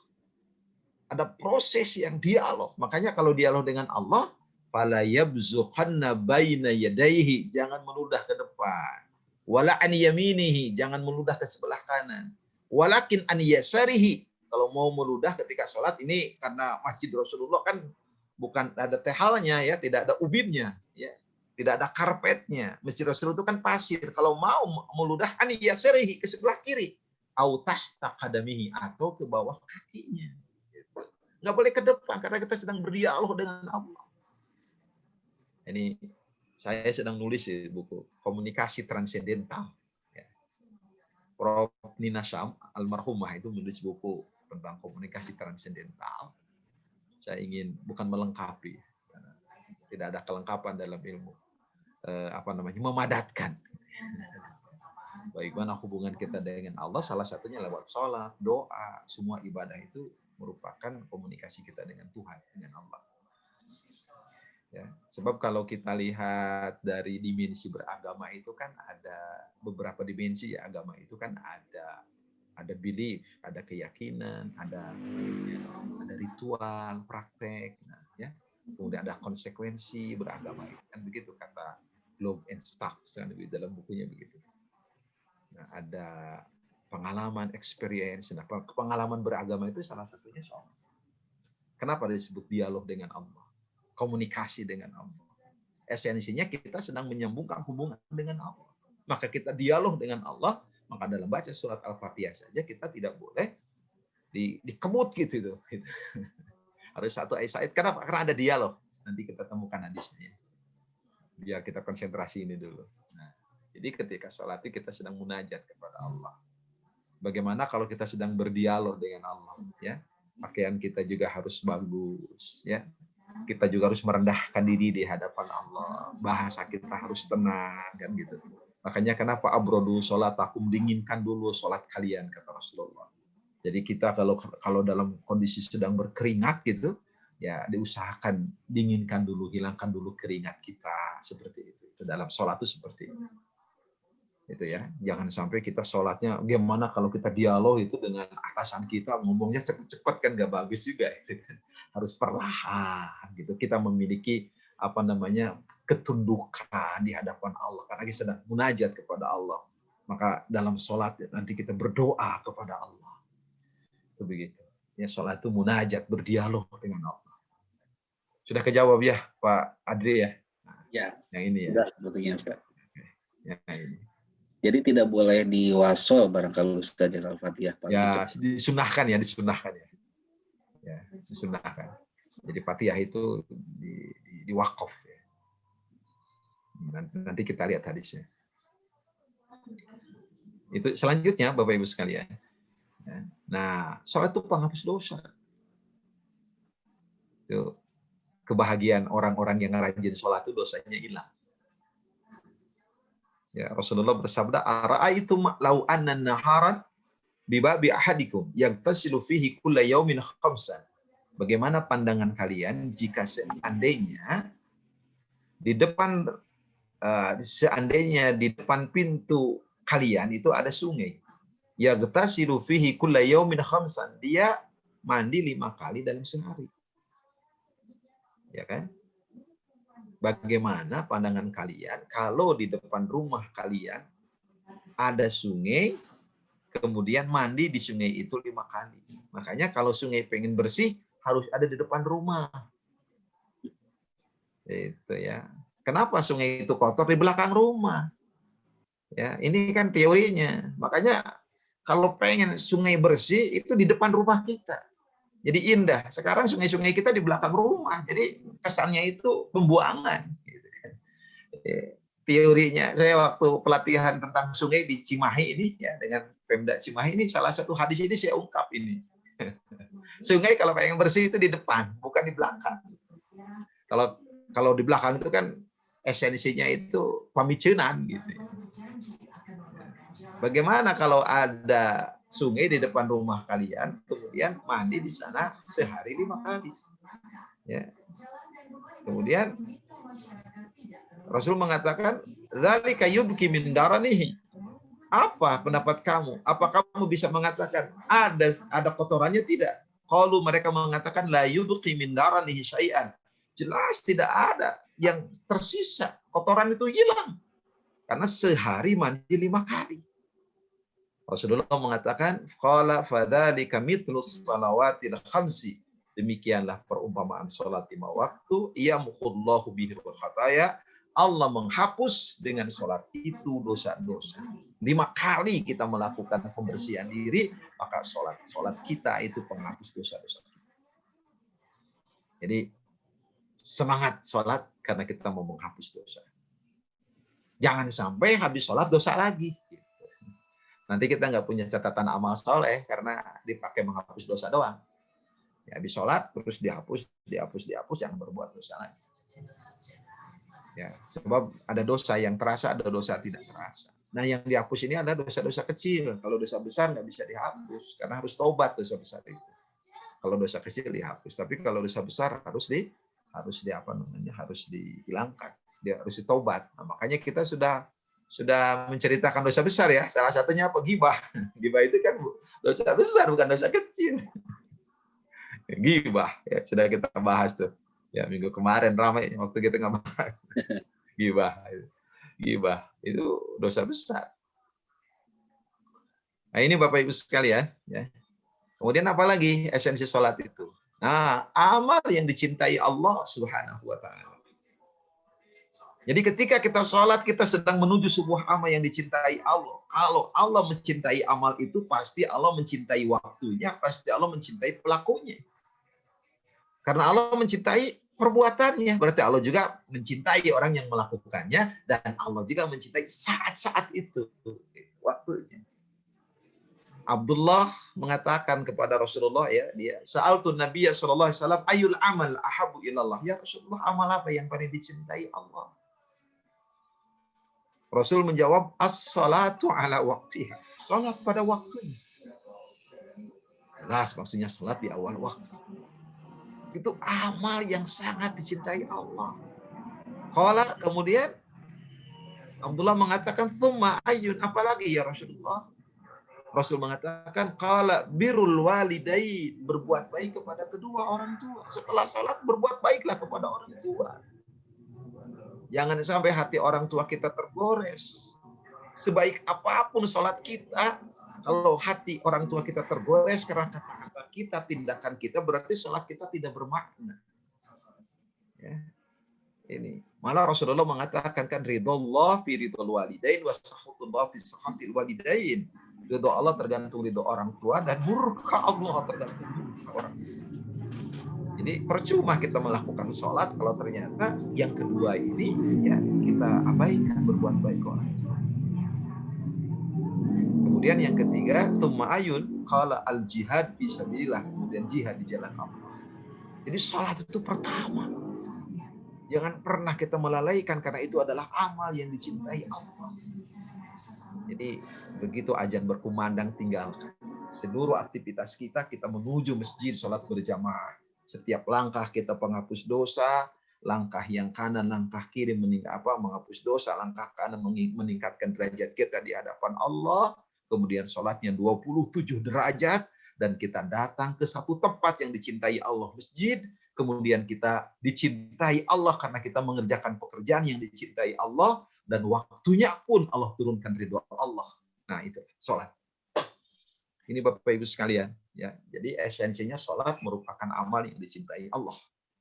Ada proses yang dialog. Makanya kalau dialog dengan Allah, fala yabzuqanna baina yadayhi, jangan meludah ke depan. Wala an yaminihi, jangan meludah ke sebelah kanan. Walakin an yasarihi, kalau mau meludah ketika sholat ini karena Masjid Rasulullah kan bukan ada tehalnya ya, tidak ada ubinnya ya. Tidak ada karpetnya. Masjid Rasulullah itu kan pasir. Kalau mau meludah an yasarihi, ke sebelah kiri. Au tahta qadamihi, atau ke bawah kakinya. Nggak boleh ke depan karena kita sedang berdialog dengan Allah. Ini saya sedang nulis di buku Komunikasi Transendental. Prof. Nina Syam, almarhumah, itu menulis buku tentang komunikasi transendental. Saya ingin bukan melengkapi, tidak ada kelengkapan dalam ilmu. Memadatkan. Bagaimana hubungan kita dengan Allah, salah satunya lewat sholat, doa, semua ibadah itu merupakan komunikasi kita dengan Tuhan, dengan Allah. Ya, sebab kalau kita lihat dari dimensi beragama itu kan ada beberapa dimensi ya, agama itu kan ada belief, ada keyakinan, ada ritual, praktek, nah, ya. Kemudian ada konsekuensi beragama itu kan begitu kata Love and Stocks kan di dalam bukunya begitu. Nah, ada pengalaman, experience. Nah, pengalaman beragama itu salah satunya soal. Kenapa disebut dialog dengan Allah? Komunikasi dengan Allah. Esensinya kita sedang menyambungkan hubungan dengan Allah. Maka kita dialog dengan Allah, maka dalam baca surat Al-Fatihah saja kita tidak boleh dikemut gitu. Harus satu ayat. Kenapa? Karena ada dialog. Nanti kita temukan hadisnya. Biar kita konsentrasi ini dulu. Nah, jadi ketika sholat itu kita sedang munajat kepada Allah. Bagaimana kalau kita sedang berdialog dengan Allah? Ya, pakaian kita juga harus bagus. Ya, kita juga harus merendahkan diri di hadapan Allah. Bahasa kita harus tenang kan gitu. Makanya kenapa abrodu sholatakum, dinginkan dulu sholat kalian kata Rasulullah. Jadi kita kalau dalam kondisi sedang berkeringat gitu, ya diusahakan dinginkan dulu, hilangkan dulu keringat kita seperti itu. Itu dalam sholat itu seperti itu. Itu ya, jangan sampai kita sholatnya gimana kalau kita dialog itu dengan atasan kita ngomongnya cepat-cepat kan gak bagus juga itu kan. Harus perlahan gitu. Kita memiliki ketundukan di hadapan Allah karena kita sedang munajat kepada Allah. Maka dalam sholat nanti kita berdoa kepada Allah. Itu begitu. Ya, sholat itu munajat, berdialog dengan Allah. Sudah kejawab ya Pak Adri ya? Nah, ya, yang ini sudah ya. sebetulnya Ustaz. Ya, ini. Jadi tidak boleh diwaso barangkali Ustaz Al-Fatihah. Ya, disunahkan ya. Ya, disunahkan. Jadi Fatihah itu di wakaf ya. Nanti kita lihat hadisnya. Itu selanjutnya Bapak Ibu sekalian. Nah, sholat itu penghapus dosa. Itu kebahagiaan orang-orang yang rajin sholat itu dosanya hilang. Ya, Rasulullah bersabda, "Ara'aitum law anna naharan bi babi ahadikum yaghtasilu fihi kulla yaumin khamsan." Bagaimana pandangan kalian jika seandainya di depan pintu kalian itu ada sungai. Yaghtasilu fihi kulla yaumin khamsan. Dia mandi 5 kali dalam sehari. Ya kan? Bagaimana pandangan kalian kalau di depan rumah kalian ada sungai, kemudian mandi di sungai itu 5 kali. Makanya kalau sungai pengen bersih, harus ada di depan rumah. Itu ya. Kenapa sungai itu kotor di belakang rumah? Ya, ini kan teorinya. Makanya kalau pengen sungai bersih, itu di depan rumah kita. Jadi indah. Sekarang sungai-sungai kita di belakang rumah. Jadi kesannya itu pembuangan. Teorinya, saya waktu pelatihan tentang sungai di Cimahi ini, ya dengan Pemda Cimahi ini, salah satu hadis ini saya ungkap ini. Sungai kalau pengen bersih itu di depan, bukan di belakang. Kalau di belakang itu kan esensinya itu pemicunan gitu. Bagaimana kalau ada sungai di depan rumah kalian, kemudian mandi di sana sehari 5 kali. Ya. Kemudian Rasul mengatakan, "Dzalika yubki min daranihi." Apa pendapat kamu? Apa kamu bisa mengatakan ada kotorannya tidak? Qalu, mereka mengatakan la yubki min daranihi syai'an. Jelas tidak ada yang tersisa. Kotoran itu hilang. Karena sehari mandi 5 kali. Rasulullah mengatakan, qala fadzalika mitlus salawatil khamsi. Demikianlah perumpamaan salat 5 waktu, yamhullahu bihil khataya. Allah menghapus dengan salat itu dosa-dosa. 5 kali kita melakukan pembersihan diri, maka salat kita itu penghapus dosa-dosa. Jadi semangat salat karena kita mau menghapus dosa. Jangan sampai habis salat dosa lagi. Nanti kita nggak punya catatan amal soleh karena dipakai menghapus dosa doang. Ya, habis sholat terus dihapus, jangan berbuat dosa lagi. Ya, sebab ada dosa yang terasa, ada dosa tidak terasa. Nah, yang dihapus ini ada dosa-dosa kecil. Kalau dosa besar nggak bisa dihapus karena harus taubat dosa besar itu. Kalau dosa kecil dihapus, tapi kalau dosa besar harus dihilangkan. Dia harus ditaubat. Nah, makanya kita sudah menceritakan dosa besar ya. Salah satunya apa? Ghibah. Ghibah itu kan dosa besar, bukan dosa kecil. Ghibah ya, sudah kita bahas tuh. Ya, minggu kemarin ramai waktu kita ngebahas. Ghibah itu dosa besar. Nah, ini Bapak Ibu sekalian ya. Kemudian apa lagi esensi sholat itu? Nah, amal yang dicintai Allah Subhanahu wa taala. Jadi ketika kita sholat, kita sedang menuju sebuah amal yang dicintai Allah. Kalau Allah mencintai amal itu, pasti Allah mencintai waktunya, pasti Allah mencintai pelakunya. Karena Allah mencintai perbuatannya, berarti Allah juga mencintai orang yang melakukannya, dan Allah juga mencintai saat-saat itu, waktunya. Abdullah mengatakan kepada Rasulullah, ya, dia sa'altu Nabiya sallallahu alaihi wasallam ayul amal ahabu ilallah. Ya Rasulullah, amal apa yang paling dicintai Allah? Rasul menjawab, as-salatu ala waqtiha. Salat pada waktunya. Jelas maksudnya salat di awal waktu. Itu amal yang sangat dicintai Allah. Qala, kemudian Abdullah mengatakan, tsumma ayyun, apalagi ya Rasulullah? Rasul mengatakan, qala birrul walidain, berbuat baik kepada kedua orang tua. Setelah salat, berbuat baiklah kepada orang tua. Jangan sampai hati orang tua kita tergores. Sebaik apapun sholat kita, kalau hati orang tua kita tergores karena kata-kata kita, tindakan kita, berarti sholat kita tidak bermakna. Ya. Ini malah Rasulullah mengatakan kan ridhollah fi ridhol walidain wa sakhutullah fi sakhatil walidain. Ridho Allah tergantung ridho orang tua, dan murka Allah tergantung murka orang tua. Jadi percuma kita melakukan sholat kalau ternyata yang kedua ini ya kita abaikan, berbuat baik ke orang tua. Kemudian yang ketiga, tsumma ayun, qala al jihad fi sabilillah, kemudian jihad di jalan Allah. Jadi sholat itu pertama. Jangan pernah kita melalaikan, karena itu adalah amal yang dicintai Allah. Jadi begitu azan berkumandang, tinggalkan. Seluruh aktivitas kita menuju masjid, sholat berjamaah. Setiap langkah kita penghapus dosa, langkah yang kanan, langkah kiri menghapus dosa, langkah kanan meningkatkan derajat kita di hadapan Allah. Kemudian sholatnya 27 derajat, dan kita datang ke satu tempat yang dicintai Allah, masjid. Kemudian kita dicintai Allah karena kita mengerjakan pekerjaan yang dicintai Allah, dan waktunya pun Allah turunkan ridho Allah. Nah, itu sholat. Ini Bapak Ibu sekalian, ya. Jadi esensinya sholat merupakan amal yang dicintai Allah.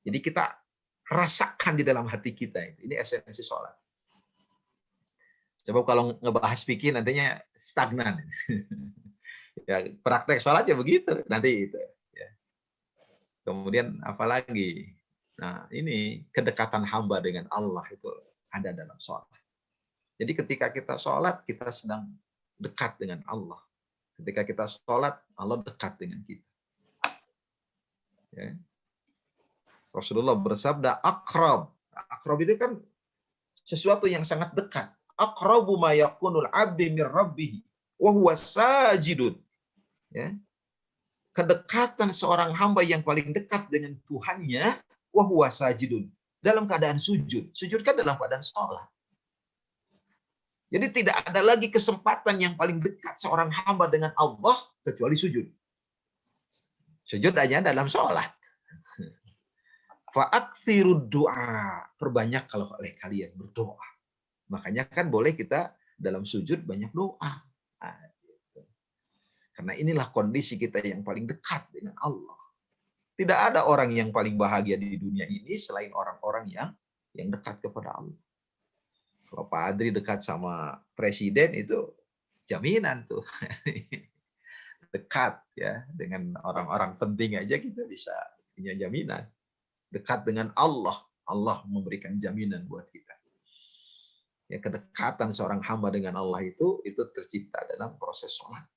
Jadi kita rasakan di dalam hati kita itu. Ini esensi sholat. Coba kalau ngebahas fikih nantinya stagnan. Ya, praktek sholat ya begitu nanti itu. Ya. Kemudian apalagi? Nah, ini kedekatan hamba dengan Allah itu ada dalam sholat. Jadi ketika kita sholat, kita sedang dekat dengan Allah. Ketika kita sholat, Allah dekat dengan kita. Ya. Rasulullah bersabda, akrab. Akrab itu kan sesuatu yang sangat dekat. Akrabu ma yakunul abdi min rabbih wa huwa sajidun. Ya. Kedekatan seorang hamba yang paling dekat dengan Tuhannya, wa huwa sajidun. Dalam keadaan sujud. Sujud kan dalam keadaan sholat. Jadi tidak ada lagi kesempatan yang paling dekat seorang hamba dengan Allah kecuali sujud. Sujud hanya dalam sholat. Fa'akthirud doa. Perbanyak kalau oleh kalian berdoa. Makanya kan boleh kita dalam sujud banyak doa. Nah, gitu. Karena inilah kondisi kita yang paling dekat dengan Allah. Tidak ada orang yang paling bahagia di dunia ini selain orang-orang yang dekat kepada Allah. Kalau Pak Adri dekat sama presiden itu jaminan tuh. Dekat ya dengan orang-orang penting aja kita bisa punya jaminan. Dekat dengan Allah, Allah memberikan jaminan buat kita. Ya, kedekatan seorang hamba dengan Allah itu tercipta dalam proses sholat.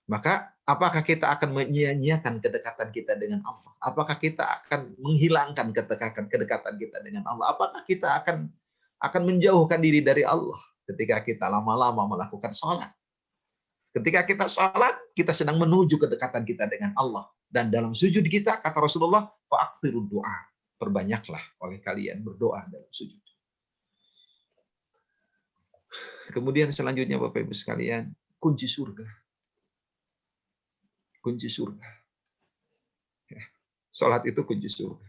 Maka apakah kita akan menyia-nyiakan kedekatan kita dengan Allah? Apakah kita akan menghilangkan kedekatan kita dengan Allah? Apakah kita akan menjauhkan diri dari Allah ketika kita lama-lama melakukan sholat? Ketika kita sholat, kita sedang menuju kedekatan kita dengan Allah. Dan dalam sujud kita, kata Rasulullah, fa'akthirud doa. Perbanyaklah oleh kalian berdoa dalam sujud. Kemudian selanjutnya Bapak Ibu sekalian, kunci surga. Kunci surga. Salat itu kunci surga.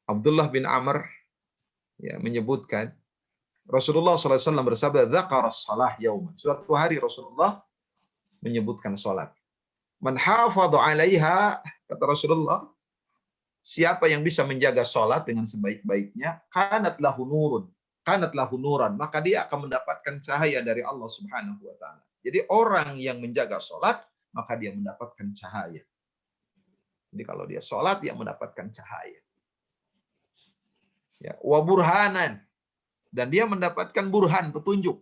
Abdullah bin Amr menyebutkan, Rasulullah SAW bersabda, dzakara shalah yauman. Suatu hari Rasulullah menyebutkan salat. Man hafadha 'alaiha, kata Rasulullah, siapa yang bisa menjaga salat dengan sebaik-baiknya, kanat lahu nuran, maka dia akan mendapatkan cahaya dari Allah Subhanahu wa taala. Jadi orang yang menjaga salat, maka dia mendapatkan cahaya. Jadi kalau dia salat, dia mendapatkan cahaya. Ya, wa burhanan, dan dia mendapatkan burhan, petunjuk.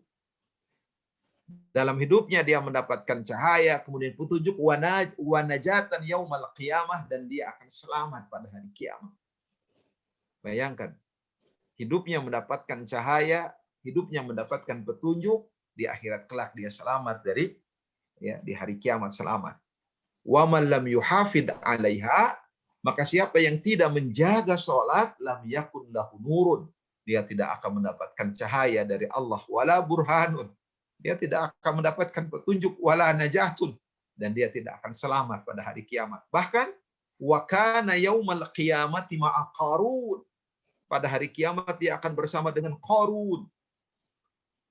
Dalam hidupnya dia mendapatkan cahaya, kemudian petunjuk, wa najatan yaumal qiyamah, dan dia akan selamat pada hari kiamat. Bayangkan, hidupnya mendapatkan cahaya, hidupnya mendapatkan petunjuk, di akhirat kelak dia selamat dari di hari kiamat selamat. Wa man lam yuhafid 'alaiha, maka siapa yang tidak menjaga salat, lam yakun lahu nurun, dia tidak akan mendapatkan cahaya dari Allah, wala burhanun, dia tidak akan mendapatkan petunjuk, wala najatun, dan dia tidak akan selamat pada hari kiamat. Bahkan wa kana yaumal qiyamati ma'a Qarun, pada hari kiamat dia akan bersama dengan Qarun.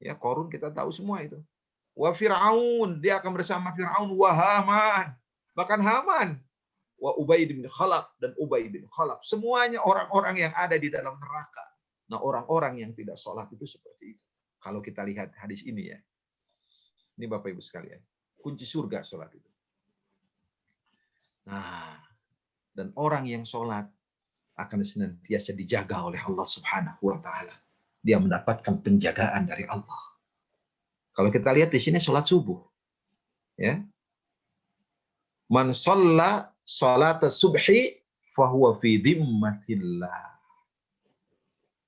Ya, Qarun kita tahu semua itu. Wa Fir'aun, dia akan bersama Fir'aun, wa Haman, bahkan Haman, wa Ubay bin Khalaf, dan Ubay bin Khalaf. Semuanya orang-orang yang ada di dalam neraka. Nah, orang-orang yang tidak sholat itu seperti itu. Kalau kita lihat hadis ini ya. Ini Bapak Ibu sekalian. Kunci surga sholat itu. Nah, dan orang yang sholat akan senantiasa dijaga oleh Allah Subhanahu wa taala. Dia mendapatkan penjagaan dari Allah. Kalau kita lihat di sini sholat subuh. Ya. Man shalla salata subhi fahuwa fi dhimmatillah.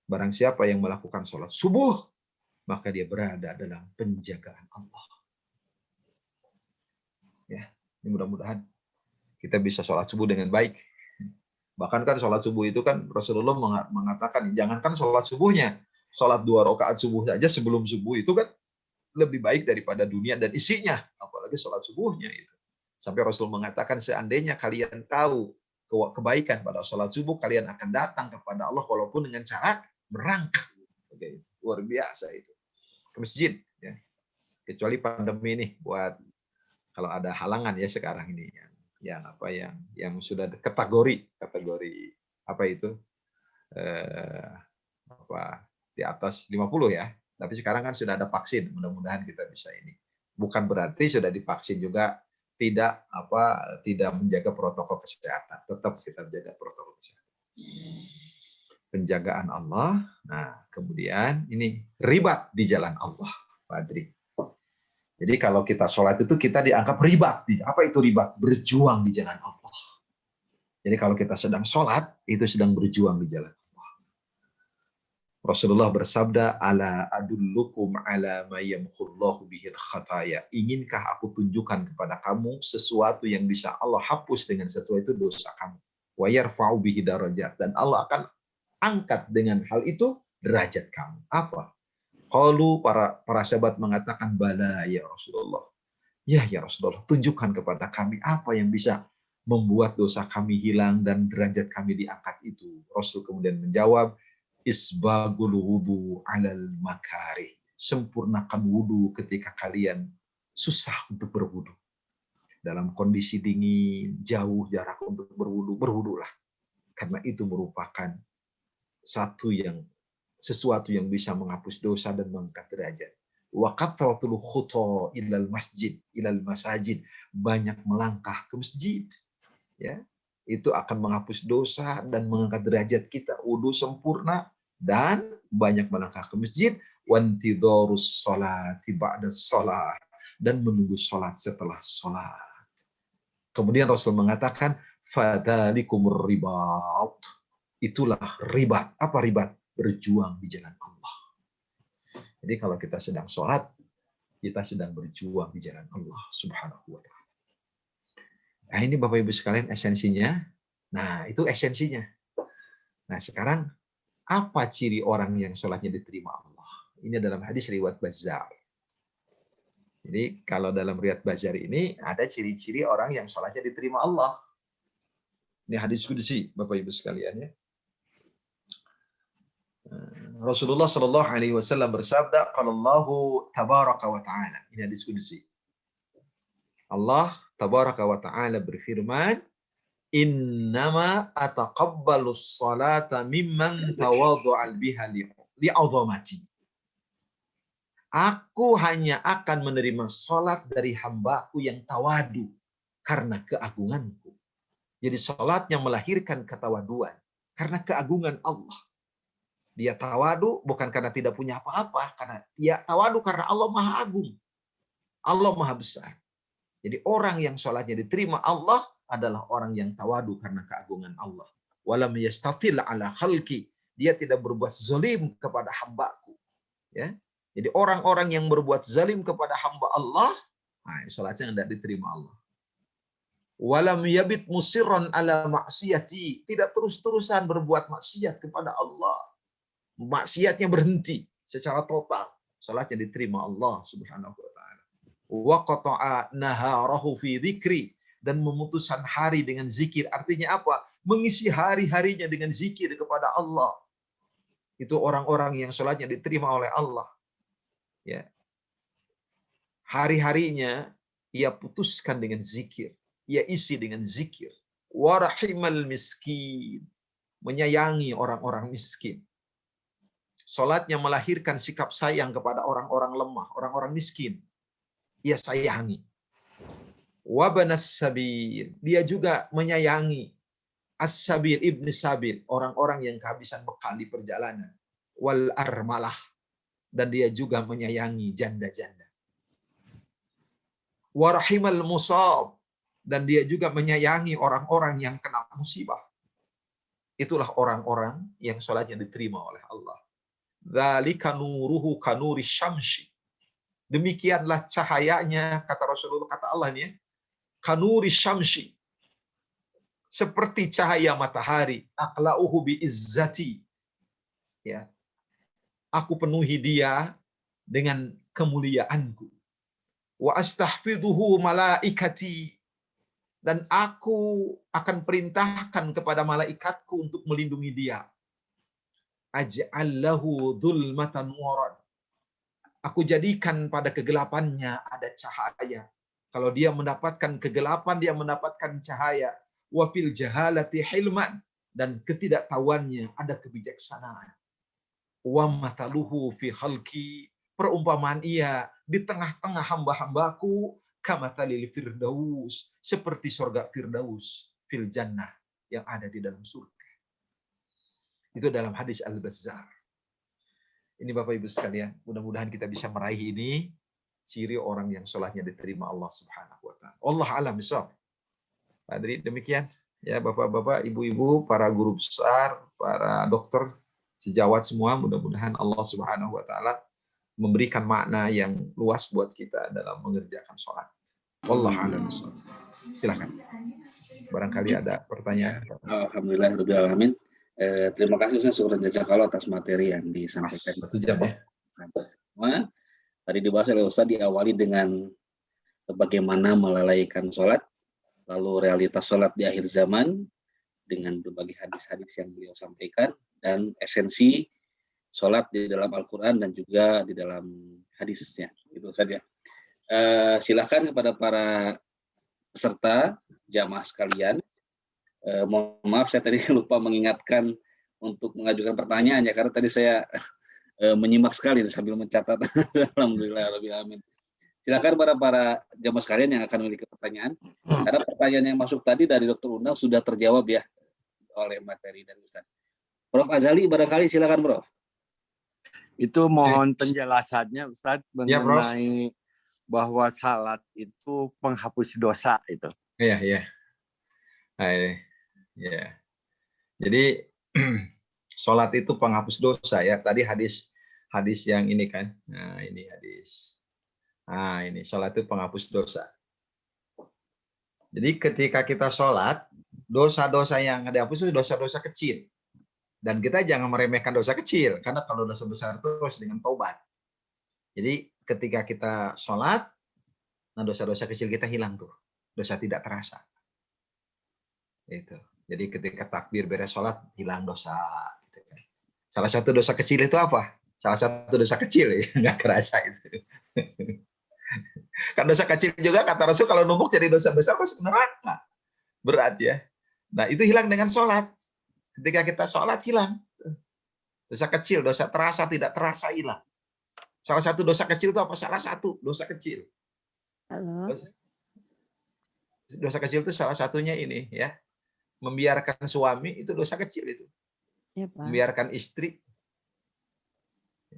Barang siapa yang melakukan sholat subuh, maka dia berada dalam penjagaan Allah. Ya, ini mudah-mudahan kita bisa sholat subuh dengan baik. Bahkan kan sholat subuh itu kan Rasulullah mengatakan, jangankan sholat subuhnya, sholat 2 rakaat subuh saja sebelum subuh itu kan lebih baik daripada dunia dan isinya, apalagi sholat subuhnya itu. Sampai Rasul mengatakan, seandainya kalian tahu kebaikan pada sholat subuh, kalian akan datang kepada Allah walaupun dengan cara merangkak. Oke, luar biasa itu. Ke masjid, ya. Kecuali pandemi ini, buat kalau ada halangan ya sekarang ini, yang sudah kategori apa itu di atas 50 ya. Tapi sekarang kan sudah ada vaksin, mudah-mudahan kita bisa ini. Bukan berarti sudah divaksin juga tidak menjaga protokol kesehatan. Tetap kita jaga protokol kesehatan. Penjagaan Allah. Nah, kemudian ini ribat di jalan Allah, Pak Adri. Jadi kalau kita sholat itu kita dianggap ribat. Apa itu ribat? Berjuang di jalan Allah. Jadi kalau kita sedang sholat, itu sedang berjuang di jalan Allah. Rasulullah bersabda, ala adullukum ala ma yamhullahu bihil khataya. Inginkah aku tunjukkan kepada kamu sesuatu yang bisa Allah hapus dengan sesuatu itu dosa kamu. Wa yarfa'u bihi darajat, dan Allah akan angkat dengan hal itu derajat kamu. Apa? Qalu, para sahabat mengatakan, bala ya Rasulullah. Ya Rasulullah, tunjukkan kepada kami apa yang bisa membuat dosa kami hilang dan derajat kami diangkat itu. Rasul kemudian menjawab, isbagul wudu alal makarih. Sempurnakan wudu ketika kalian susah untuk berwudu. Dalam kondisi dingin, jauh jarak untuk berwudu, berwudulah. Karena itu merupakan sesuatu yang bisa menghapus dosa dan mengangkat derajat. Wa kathratul khuta ilal masajid. Banyak melangkah ke masjid. Ya. Itu akan menghapus dosa dan mengangkat derajat kita. Wudu sempurna dan banyak melangkah ke masjid, wantidharus sholati ba'da sholat, dan menunggu sholat setelah sholat. Kemudian Rasul mengatakan, fadzalikumur ribat. Itulah ribat. Apa ribat? Berjuang di jalan Allah. Jadi kalau kita sedang sholat, kita sedang berjuang di jalan Allah Subhanahu wa ta'ala. Nah, ini Bapak Ibu sekalian esensinya. Nah, itu esensinya. Nah, sekarang apa ciri orang yang sholatnya diterima Allah? Ini dalam hadis riwayat Bazzar. Jadi kalau dalam riwayat Bazzar ini ada ciri-ciri orang yang sholatnya diterima Allah. Ini hadis qudsi, Bapak Ibu sekalian ya. Rasulullah Shallallahu Alaihi Wasallam bersabda, "Qala Allahu tabaraka wa taala." Ini hadis qudsi. Allah tabaraka wa taala berfirman, "Innama ataqabbalus salata mimman tawaddu'a biha li'azamati." Aku hanya akan menerima salat dari hambaku yang tawadu karena keagunganku. Jadi salatnya melahirkan ketawaduan karena keagungan Allah. Dia tawadu bukan karena tidak punya apa-apa, karena dia tawadu karena Allah Maha Agung. Allah Maha Besar. Jadi orang yang sholatnya diterima Allah adalah orang yang tawadu karena keagungan Allah. Walam yastatil ala khalqi. Dia tidak berbuat zalim kepada hambaku. Ya. Jadi orang-orang yang berbuat zalim kepada hamba Allah, nah, sholatnya tidak diterima Allah. Walam yabit musirran ala maksiyati. Tidak terus-terusan berbuat maksiat kepada Allah. Maksiatnya berhenti secara total. Salatnya diterima Allah Subhanahu wa taala. Wa qata'a naharahu fi dzikri, dan memutuskan hari dengan zikir. Artinya apa? Mengisi hari-harinya dengan zikir kepada Allah. Itu orang-orang yang salatnya diterima oleh Allah. Ya. Hari-harinya ia putuskan dengan zikir. Ia isi dengan zikir. Wa rahimal miskin, menyayangi orang-orang miskin. Salatnya melahirkan sikap sayang kepada orang-orang lemah, orang-orang miskin. Ia sayangi. Wabanas sabil, dia juga menyayangi as-sabil, ibni sabil, orang-orang yang kehabisan bekal di perjalanan. Wal armalah, dan dia juga menyayangi janda-janda. Warahimal musab, dan dia juga menyayangi orang-orang yang kena musibah. Itulah orang-orang yang salatnya diterima oleh Allah. Dzalika nuruhu kanuri syamsi. Demikianlah cahayanya, kata Rasulullah, kata Allah nih, kanuri syamsi, seperti cahaya matahari. Aqla'uhu bi izzati. Ya. Aku penuhi dia dengan kemuliaanku. Wa astahfidhuhu malaikati, dan aku akan perintahkan kepada malaikatku untuk melindungi dia. Aj'allahu dhulmatan waran. Aku jadikan pada kegelapannya ada cahaya. Kalau dia mendapatkan kegelapan, dia mendapatkan cahaya. Wa fil jahalati hilman, dan ketidaktahuannya ada kebijaksanaan. Wa mataluhu fi khalqi, perumpamaan ia di tengah-tengah hamba-hambaku, kamatalil firdaus, seperti surga firdaus fil jannah yang ada di dalam surga. Itu dalam hadis Al-Bazzar. Ini Bapak Ibu sekalian, mudah-mudahan kita bisa meraih ini, ciri orang yang sholatnya diterima Allah Subhanahu wa taala. Allah alam bisawab. Hadirin, demikian ya Bapak-bapak, Ibu-ibu, para guru besar, para dokter, sejawat semua, mudah-mudahan Allah Subhanahu wa taala memberikan makna yang luas buat kita dalam mengerjakan sholat. Allah alam bisawab. Silakan. Barangkali ada pertanyaan. Alhamdulillah, alamin. Terima kasih Ustaz Syukran jazakallah atas materi yang disampaikan. 1 jam ya. Tadi dibahas oleh Ustaz, diawali dengan bagaimana melalaikan sholat, lalu realitas sholat di akhir zaman dengan berbagai hadis-hadis yang beliau sampaikan, dan esensi sholat di dalam Al-Quran dan juga di dalam hadisnya. Itu saja. Silakan kepada para peserta jamaah sekalian. Mohon maaf saya tadi lupa mengingatkan untuk mengajukan pertanyaan ya, karena tadi saya menyimak sekali sambil mencatat. Alhamdulillah rabbil alamin. Silakan para jamaah sekalian yang akan memiliki pertanyaan. Karena pertanyaan yang masuk tadi dari Dr. Undang sudah terjawab ya oleh materi dari Ustaz. Prof Azali barangkali silakan Prof. Itu mohon penjelasannya Ustaz mengenai bahwa salat itu penghapus dosa itu. Iya. Ya. Jadi sholat itu penghapus dosa ya. Tadi hadis yang ini kan. Nah, ini hadis. Nah, ini sholat itu penghapus dosa. Jadi ketika kita sholat, dosa-dosa yang dihapus itu dosa-dosa kecil. Dan kita jangan meremehkan dosa kecil, karena kalau dosa besar itu harus dengan taubat. Jadi ketika kita sholat, nah dosa-dosa kecil kita hilang tuh. Dosa tidak terasa. Itu. Jadi ketika takbir beres sholat, hilang dosa. Gitu kan. Salah satu dosa kecil itu apa? Salah satu dosa kecil ya, nggak kerasa itu. Kan dosa kecil juga kata Rasul kalau numpuk jadi dosa besar masuk neraka. Berat ya. Nah itu hilang dengan sholat. Ketika kita sholat hilang. Dosa kecil, dosa terasa, tidak terasa hilang. Salah satu dosa kecil itu apa? Salah satu dosa kecil. Halo. Dosa kecil itu salah satunya ini ya. Membiarkan suami itu dosa kecil itu. Ya, Pak. Membiarkan istri.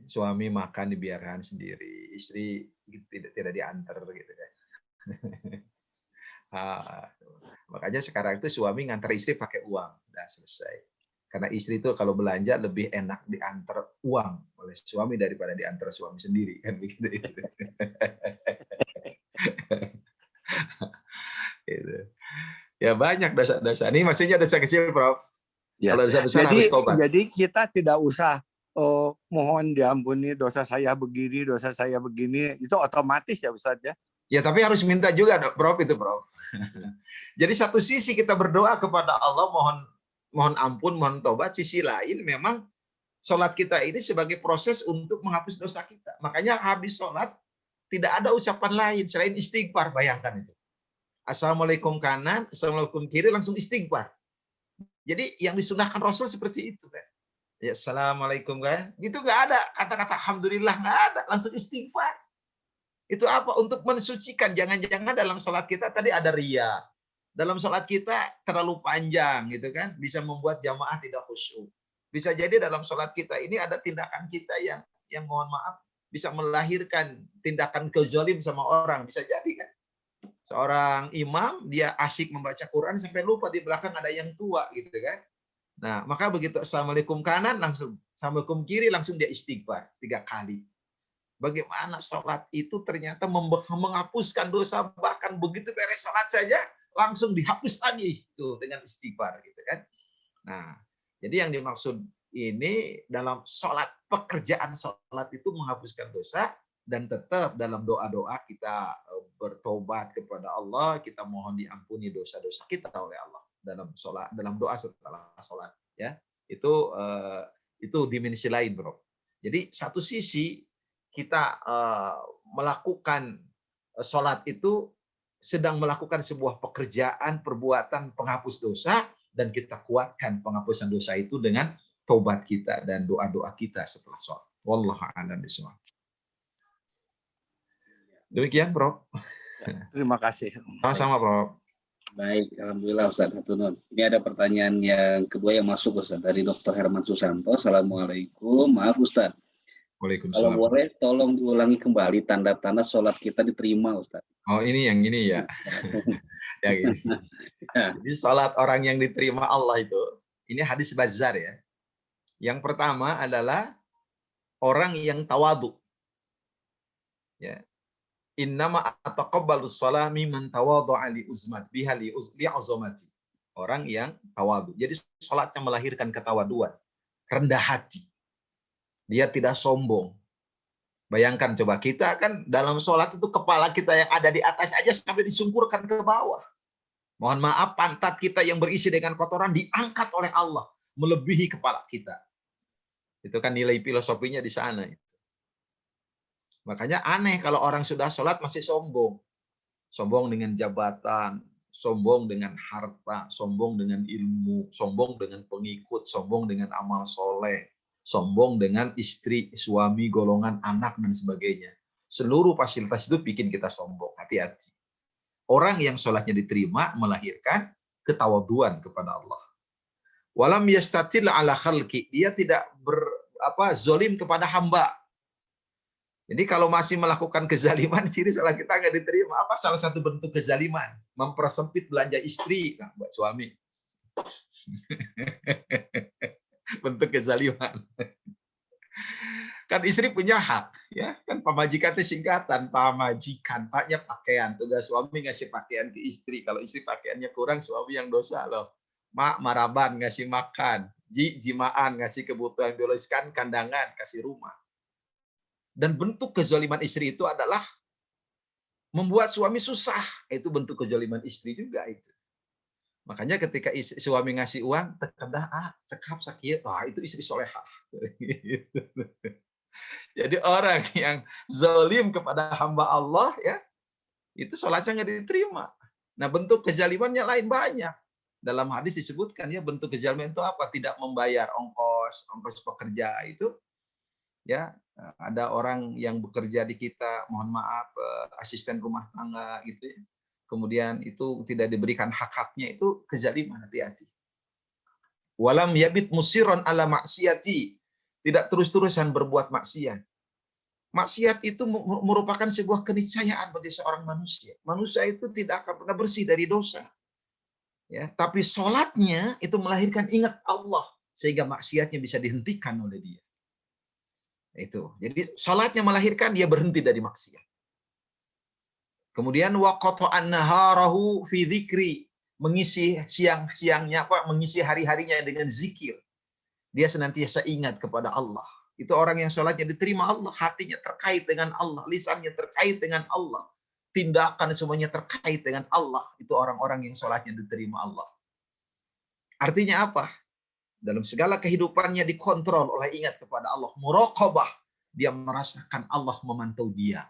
Suami makan dibiarkan sendiri, istri tidak diantar gitu kan. Makanya sekarang itu suami ngantar istri pakai uang, udah selesai. Karena istri itu kalau belanja lebih enak diantar uang oleh suami daripada diantar suami sendiri kan begitu. Gitu. Ya banyak dosa-dosa. Ini maksudnya dosa kecil, Prof. Ya. Kalau dosa besar harus tobat. Jadi kita tidak usah mohon diampuni dosa saya begini, itu otomatis ya Ustaz ya? Ya tapi harus minta juga, Prof, itu Prof. Jadi satu sisi kita berdoa kepada Allah mohon ampun, mohon tobat, sisi lain memang sholat kita ini sebagai proses untuk menghapus dosa kita. Makanya habis sholat tidak ada ucapan lain selain istighfar, bayangkan itu. Assalamualaikum kanan, assalamualaikum kiri, langsung istighfar. Jadi yang disunahkan Rasul seperti itu kan. Ya, assalamualaikum kan, gitu nggak ada kata-kata alhamdulillah, nggak ada, langsung istighfar. Itu apa? Untuk mensucikan. Jangan-jangan dalam sholat kita tadi ada riya. Dalam sholat kita terlalu panjang, gitu kan, bisa membuat jamaah tidak khusyuk. Bisa jadi dalam sholat kita ini ada tindakan kita yang mohon maaf bisa melahirkan tindakan kezolim sama orang, bisa jadi kan. Seorang imam dia asik membaca Quran sampai lupa di belakang ada yang tua, gitu kan. Nah, maka begitu assalamualaikum kanan langsung, assalamualaikum kiri langsung dia istighfar 3 kali. Bagaimana sholat itu ternyata menghapuskan dosa, bahkan begitu beres sholat saja langsung dihapus lagi tuh dengan istighfar gitu kan. Nah, jadi yang dimaksud ini dalam sholat, pekerjaan sholat itu menghapuskan dosa dan tetap dalam doa-doa kita bertobat kepada Allah, kita mohon diampuni dosa-dosa kita oleh Allah. Dalam sholat, dalam doa setelah sholat ya, itu dimensi lain, Bro. Jadi satu sisi kita melakukan sholat itu sedang melakukan sebuah pekerjaan perbuatan penghapus dosa, dan kita kuatkan penghapusan dosa itu dengan taubat kita dan doa-doa kita setelah sholat. Wallahu a'lam bishawab. Demikian, Bro. Terima kasih. Sama-sama, Bro. Baik, alhamdulillah Ustaz Hatunun. Ini ada pertanyaan yang kedua yang masuk Ustaz dari Dr. Herman Susanto. Assalamualaikum, maaf Ustaz. Waalaikumsalam. Kalau boleh tolong diulangi kembali tanda-tanda sholat kita diterima Ustaz. Oh ini yang ini ya. Ya gini. Jadi sholat orang yang diterima Allah itu, ini hadis Bazzar ya. Yang pertama adalah orang yang tawadu. Ya. Innama ataqabbalus shalah mimman tawadhu'a li uzmat biha li azamati. Orang yang tawadu. Jadi salatnya melahirkan ketawaduan, rendah hati. Dia tidak sombong. Bayangkan coba, kita kan dalam salat itu kepala kita yang ada di atas aja sampai disungkurkan ke bawah. Mohon maaf, pantat kita yang berisi dengan kotoran diangkat oleh Allah melebihi kepala kita. Itu kan nilai filosofinya di sana. Makanya aneh kalau orang sudah sholat masih sombong. Sombong dengan jabatan, sombong dengan harta, sombong dengan ilmu, sombong dengan pengikut, sombong dengan amal soleh, sombong dengan istri, suami, golongan, anak, dan sebagainya. Seluruh fasilitas itu bikin kita sombong. Hati-hati. Orang yang sholatnya diterima melahirkan ketawaduan kepada Allah. Walam yastatil ala khalqi. Dia tidak zolim kepada hamba. Jadi kalau masih melakukan kezaliman, ciri salah kita nggak diterima. Apa salah satu bentuk kezaliman? Mempersempit belanja istri, nah, buat suami. Bentuk kezaliman. Kan istri punya hak, ya kan pamajikan itu singkatan, pamajikan, paknya pakaian, tugas suami ngasih pakaian ke istri. Kalau istri pakaiannya kurang, suami yang dosa loh. Mak maraban ngasih makan, jimaan ngasih kebutuhan biologis, kan kandangan kasih rumah. Dan bentuk kezaliman istri itu adalah membuat suami susah, itu bentuk kezaliman istri juga itu. Makanya ketika suami ngasih uang, tekedah cekap sakit, itu istri solehah. Jadi orang yang zalim kepada hamba Allah, ya itu sholatnya nggak diterima. Nah, bentuk kezalimannya lain banyak. Dalam hadis disebutkan ya, bentuk kezaliman itu apa? Tidak membayar ongkos pekerja itu. Ya, ada orang yang bekerja di kita, mohon maaf, asisten rumah tangga gitu ya. Kemudian itu tidak diberikan hak-haknya, itu kezaliman, hati-hati. Walam yabit musiron ala maksiati, tidak terus-terusan berbuat maksiat. Maksiat itu merupakan sebuah keniscayaan bagi seorang manusia. Manusia itu tidak akan pernah bersih dari dosa. Ya, tapi sholatnya itu melahirkan ingat Allah, sehingga maksiatnya bisa dihentikan oleh dia. Itu. Jadi sholatnya melahirkan dia berhenti dari maksiat. Kemudian waqata'an naharahu fi dzikri, mengisi siang-siangnya mengisi hari-harinya dengan zikir. Dia senantiasa ingat kepada Allah. Itu orang yang sholatnya diterima Allah, hatinya terkait dengan Allah, lisannya terkait dengan Allah, tindakan semuanya terkait dengan Allah. Itu orang-orang yang sholatnya diterima Allah. Artinya apa? Dalam segala kehidupannya dikontrol oleh ingat kepada Allah. Muraqabah, dia merasakan Allah memantau dia.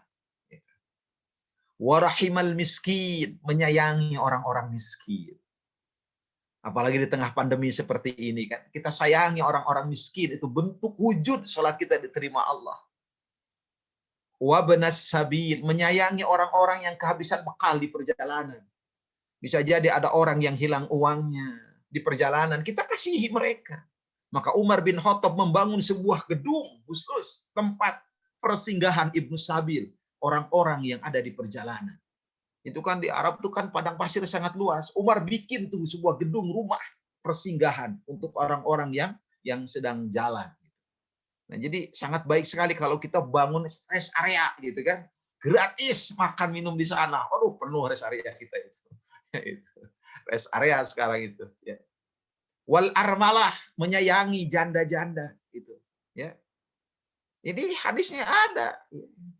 Warahimal miskin, menyayangi orang-orang miskin. Apalagi di tengah pandemi seperti ini kan, kita sayangi orang-orang miskin, itu bentuk wujud sholat kita diterima Allah. Wabnas sabil, menyayangi orang-orang yang kehabisan bekal di perjalanan. Bisa jadi ada orang yang hilang uangnya di perjalanan, kita kasihi mereka. Maka Umar bin Khattab membangun sebuah gedung khusus, tempat persinggahan Ibnu Sabil, orang-orang yang ada di perjalanan. Itu kan di Arab itu kan padang pasir sangat luas. Umar bikin itu sebuah gedung rumah persinggahan untuk orang-orang yang sedang jalan. Nah, jadi sangat baik sekali kalau kita bangun rest area gitu kan. Gratis makan minum di sana. Aduh, penuh rest area kita itu. Rest area sekarang itu, ya. Wal armalah, menyayangi janda-janda itu, ya. Jadi hadisnya ada.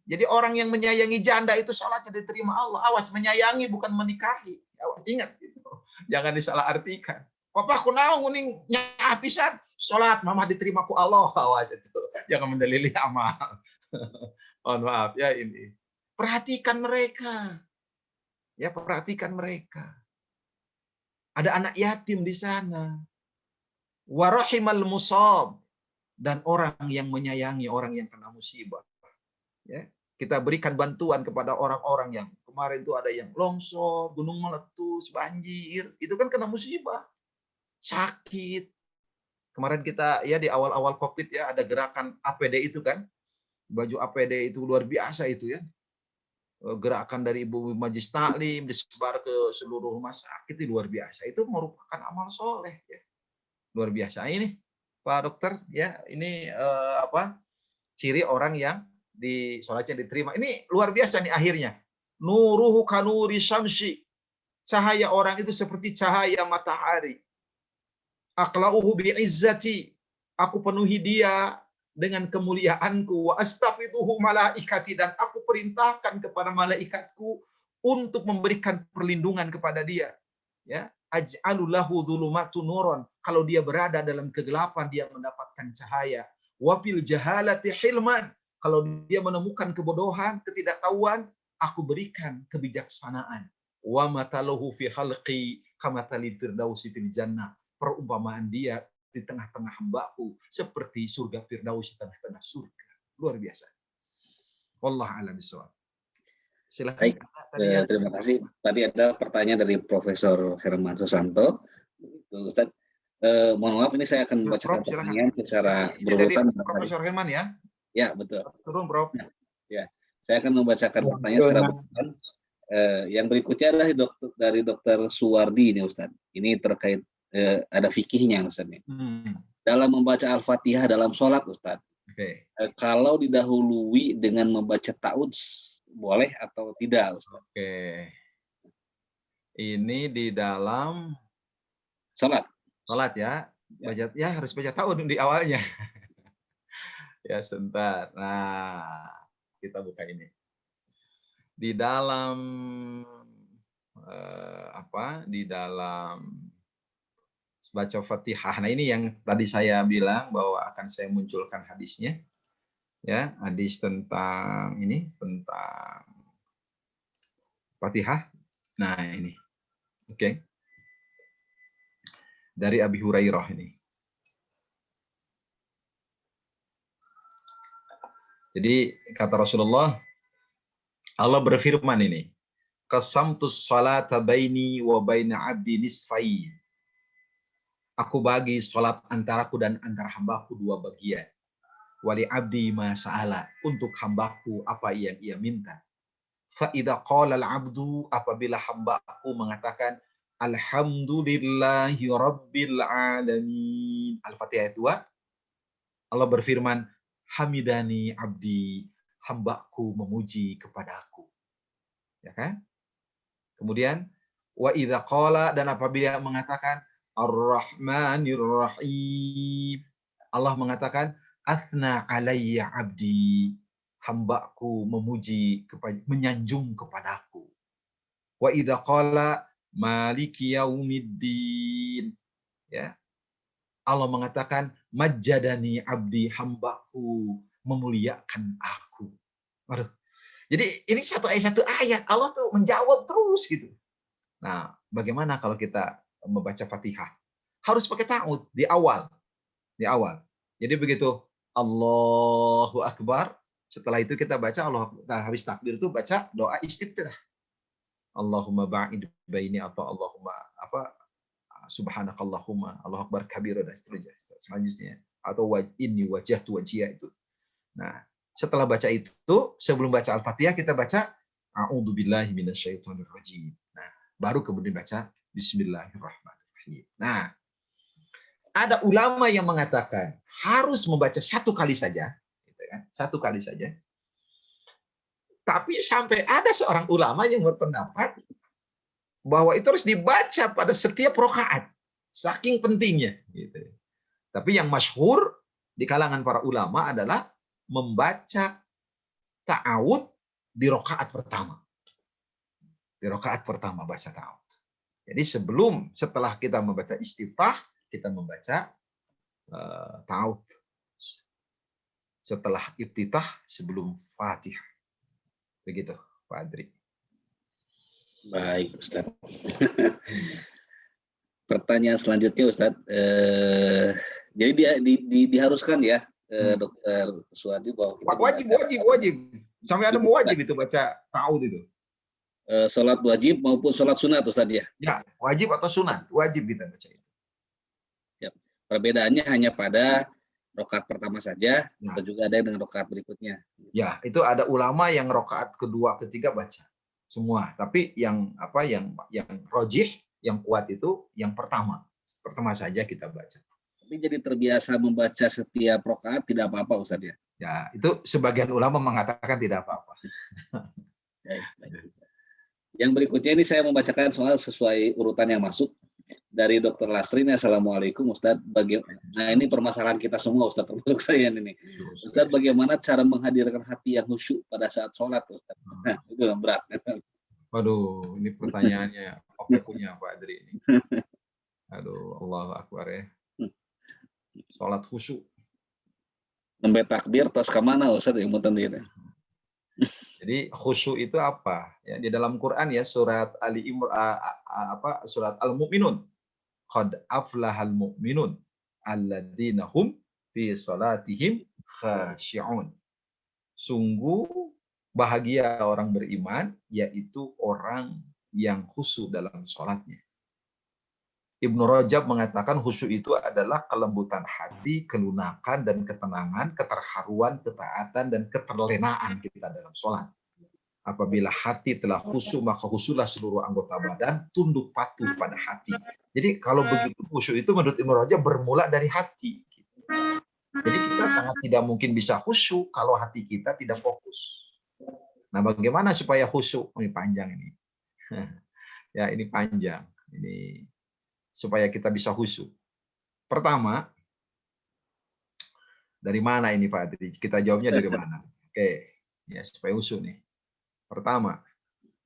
Jadi orang yang menyayangi janda itu sholatnya diterima Allah. Awas, menyayangi bukan menikahi. Awas, ingat itu. Jangan disalahartikan. Papa aku naon kuning nyapisan sholat mama diterima ku Allah. Awas itu. Jangan mendalili amal. Mohon maaf ya ini. Perhatikan mereka. Ya, perhatikan mereka. Ada anak yatim di sana. Warahimal musab, dan orang yang menyayangi orang yang kena musibah. Ya, kita berikan bantuan kepada orang-orang yang kemarin itu ada yang longsor, gunung meletus, banjir, itu kan kena musibah, sakit. Kemarin kita ya di awal-awal Covid ya ada gerakan APD itu kan, baju APD itu luar biasa itu ya. Gerakan dari Ibu Majlis Taklim disebar ke seluruh rumah sakit, itu luar biasa. Itu merupakan amal soleh ya. Luar biasa ini Pak Dokter ya, ini ciri orang yang di sholatnya diterima. Ini luar biasa nih akhirnya. Nuruhu kanuri syamsi. Cahaya orang itu seperti cahaya matahari. Aqla'uhu bi'izzati. Aku penuhi dia dengan kemuliaanku. Wa astafidhuhu malaikati, dan aku perintahkan kepada malaikatku untuk memberikan perlindungan kepada dia. Ya, aj'alulahu dzulumatu nuron. Kalau dia berada dalam kegelapan, dia mendapatkan cahaya. Wa fil jahalati hilman. Kalau dia menemukan kebodohan, ketidaktahuan, aku berikan kebijaksanaan. Wa mataluhu fi khalqi kamatalil firdausi fil jannah. Perumpamaan dia di tengah-tengah hambaku seperti surga Firdaus di tengah-tengah surga. Luar biasa. Wallahu a'lam bishawab. Silakan. Baik, terima kasih. Tadi ada pertanyaan dari Profesor Herman Susanto. Ustaz, mohon maaf ini saya akan membacakan pertanyaan secara berurutan. Profesor Herman ya? Ya, betul. Turun, Bro. Ya, saya akan membacakan pertanyaan secara berurutan. Yang berikutnya adalah dari Dr. Suwardi ini, Ustaz. Ini terkait ada fikihnya, Ustaz. Dalam membaca Al-Fatihah dalam sholat, Ustaz, Oke. Kalau didahului dengan membaca ta'awudz, boleh atau tidak, Ustaz? Oke. Ini di dalam Salat. salat ya. Baca ya harus baca ta'awudz di awalnya. Ya, sebentar. Nah, kita buka ini. Di dalam di dalam baca Fatihah. Nah, ini yang tadi saya bilang bahwa akan saya munculkan hadisnya. Ya, hadis tentang Fatihah. Nah, ini. Oke. Dari Abi Hurairah ini. Jadi kata Rasulullah, Allah berfirman ini, qasamtus salata baini wa baina abdi nisfain. Aku bagi salat antaraku dan antara hambaku dua bagian. Wali abdi ma sa'ala, untuk hambaku apa yang ia minta. Fa idza qala al-'abdu, apabila hambaku mengatakan alhamdulillahi rabbil alamin. Al-Fatihah itu Allah berfirman, hamidani abdi, hambaku memuji kepadaku. Ya kan? Kemudian wa idza qala, dan apabila mengatakan ar-rahmanir rahim, Allah mengatakan athna alayya abdi, hambaku memuji menyanjung kepadaku. Wa idza qala maliki yaumiddin, ya, Allah mengatakan majjadani abdi, hambaku memuliakan aku. Waduh. Jadi ini satu ayat Allah tuh menjawab terus gitu. Nah, bagaimana kalau kita membaca Fatihah? Harus pakai ta'awudz di awal. Di awal. Jadi begitu Allahu Akbar, setelah itu kita baca habis takbir itu baca doa istiftah. Allahumma ba'id baini, atau Allahumma subhanakallahumma, Allahu akbar kabira, dan selanjutnya, atau inni wajjahtu wajhiya itu. Nah, setelah baca itu, sebelum baca Al-Fatihah kita baca a'udzubillahi minasyaitonir rajim. Nah, baru kemudian baca bismillahirrahmanirrahim. Nah, ada ulama yang mengatakan harus membaca satu kali saja, gitu kan? Satu kali saja. Tapi sampai ada seorang ulama yang berpendapat bahwa itu harus dibaca pada setiap rakaat, saking pentingnya. Gitu. Tapi yang masyhur di kalangan para ulama adalah membaca ta'awudz di rakaat pertama. Di rakaat pertama baca ta'awudz. Jadi setelah kita membaca istiftah, kita membaca ta'awudz. Setelah iftitah, sebelum Fatihah. Begitu, Pak Adri. Baik, Ustaz. Pertanyaan selanjutnya, Ustaz. Jadi diharuskan ya, Dokter Suwardi, bahwa wajib. Sampai ada wajib itu baca ta'awudz itu. Sholat wajib maupun sholat sunat, Ustaz ya? Ya, wajib atau sunat, wajib kita baca itu. Siap. Perbedaannya hanya pada rakaat pertama saja, atau juga ada yang dengan rakaat berikutnya. Ya, itu ada ulama yang rakaat kedua, ketiga baca semua. Tapi yang rajih, yang kuat itu yang pertama saja kita baca. Tapi jadi terbiasa membaca setiap rakaat tidak apa-apa, Ustaz ya? Ya, itu sebagian ulama mengatakan tidak apa-apa. Baik, Ustaz. Yang berikutnya ini saya membacakan soal sesuai urutan yang masuk. Dari Dr. Lastrin. Assalamualaikum, Ustaz. Nah, ini permasalahan kita semua, Ustaz, termasuk saya ini. Ustaz, bagaimana cara menghadirkan hati yang khusyuk pada saat sholat, Ustaz? Nah, itu yang berat. Waduh, ini pertanyaannya punya Pak Adri ini. Aduh, Allahu Akbar ya. Sholat khusyuk. Sampai takbir, terus ke mana, Ustaz, yang mau tandil? Jadi khusyuk itu apa? Ya, di dalam Quran ya, surat surat Al-Mu'minun. Qad aflahal mu'minun alladzina hum fi salatihim khashi'un. Sungguh bahagia orang beriman, yaitu orang yang khusyuk dalam salatnya. Ibnu Rajab mengatakan khusyuk itu adalah kelembutan hati, kelunakan dan ketenangan, keterharuan, ketaatan dan keterlenaan kita dalam sholat. Apabila hati telah khusyuk, maka khusyuklah seluruh anggota badan, tunduk patuh pada hati. Jadi kalau begitu khusyuk itu menurut Ibnu Rajab bermula dari hati. Jadi kita sangat tidak mungkin bisa khusyuk kalau hati kita tidak fokus. Nah, bagaimana supaya khusyuk? Ini panjang ini. Ya, ini panjang. Ini supaya kita bisa khusyuk. Pertama, dari mana ini Pak Adri? Kita jawabnya dari mana? Oke, ya supaya khusyuk nih. Pertama,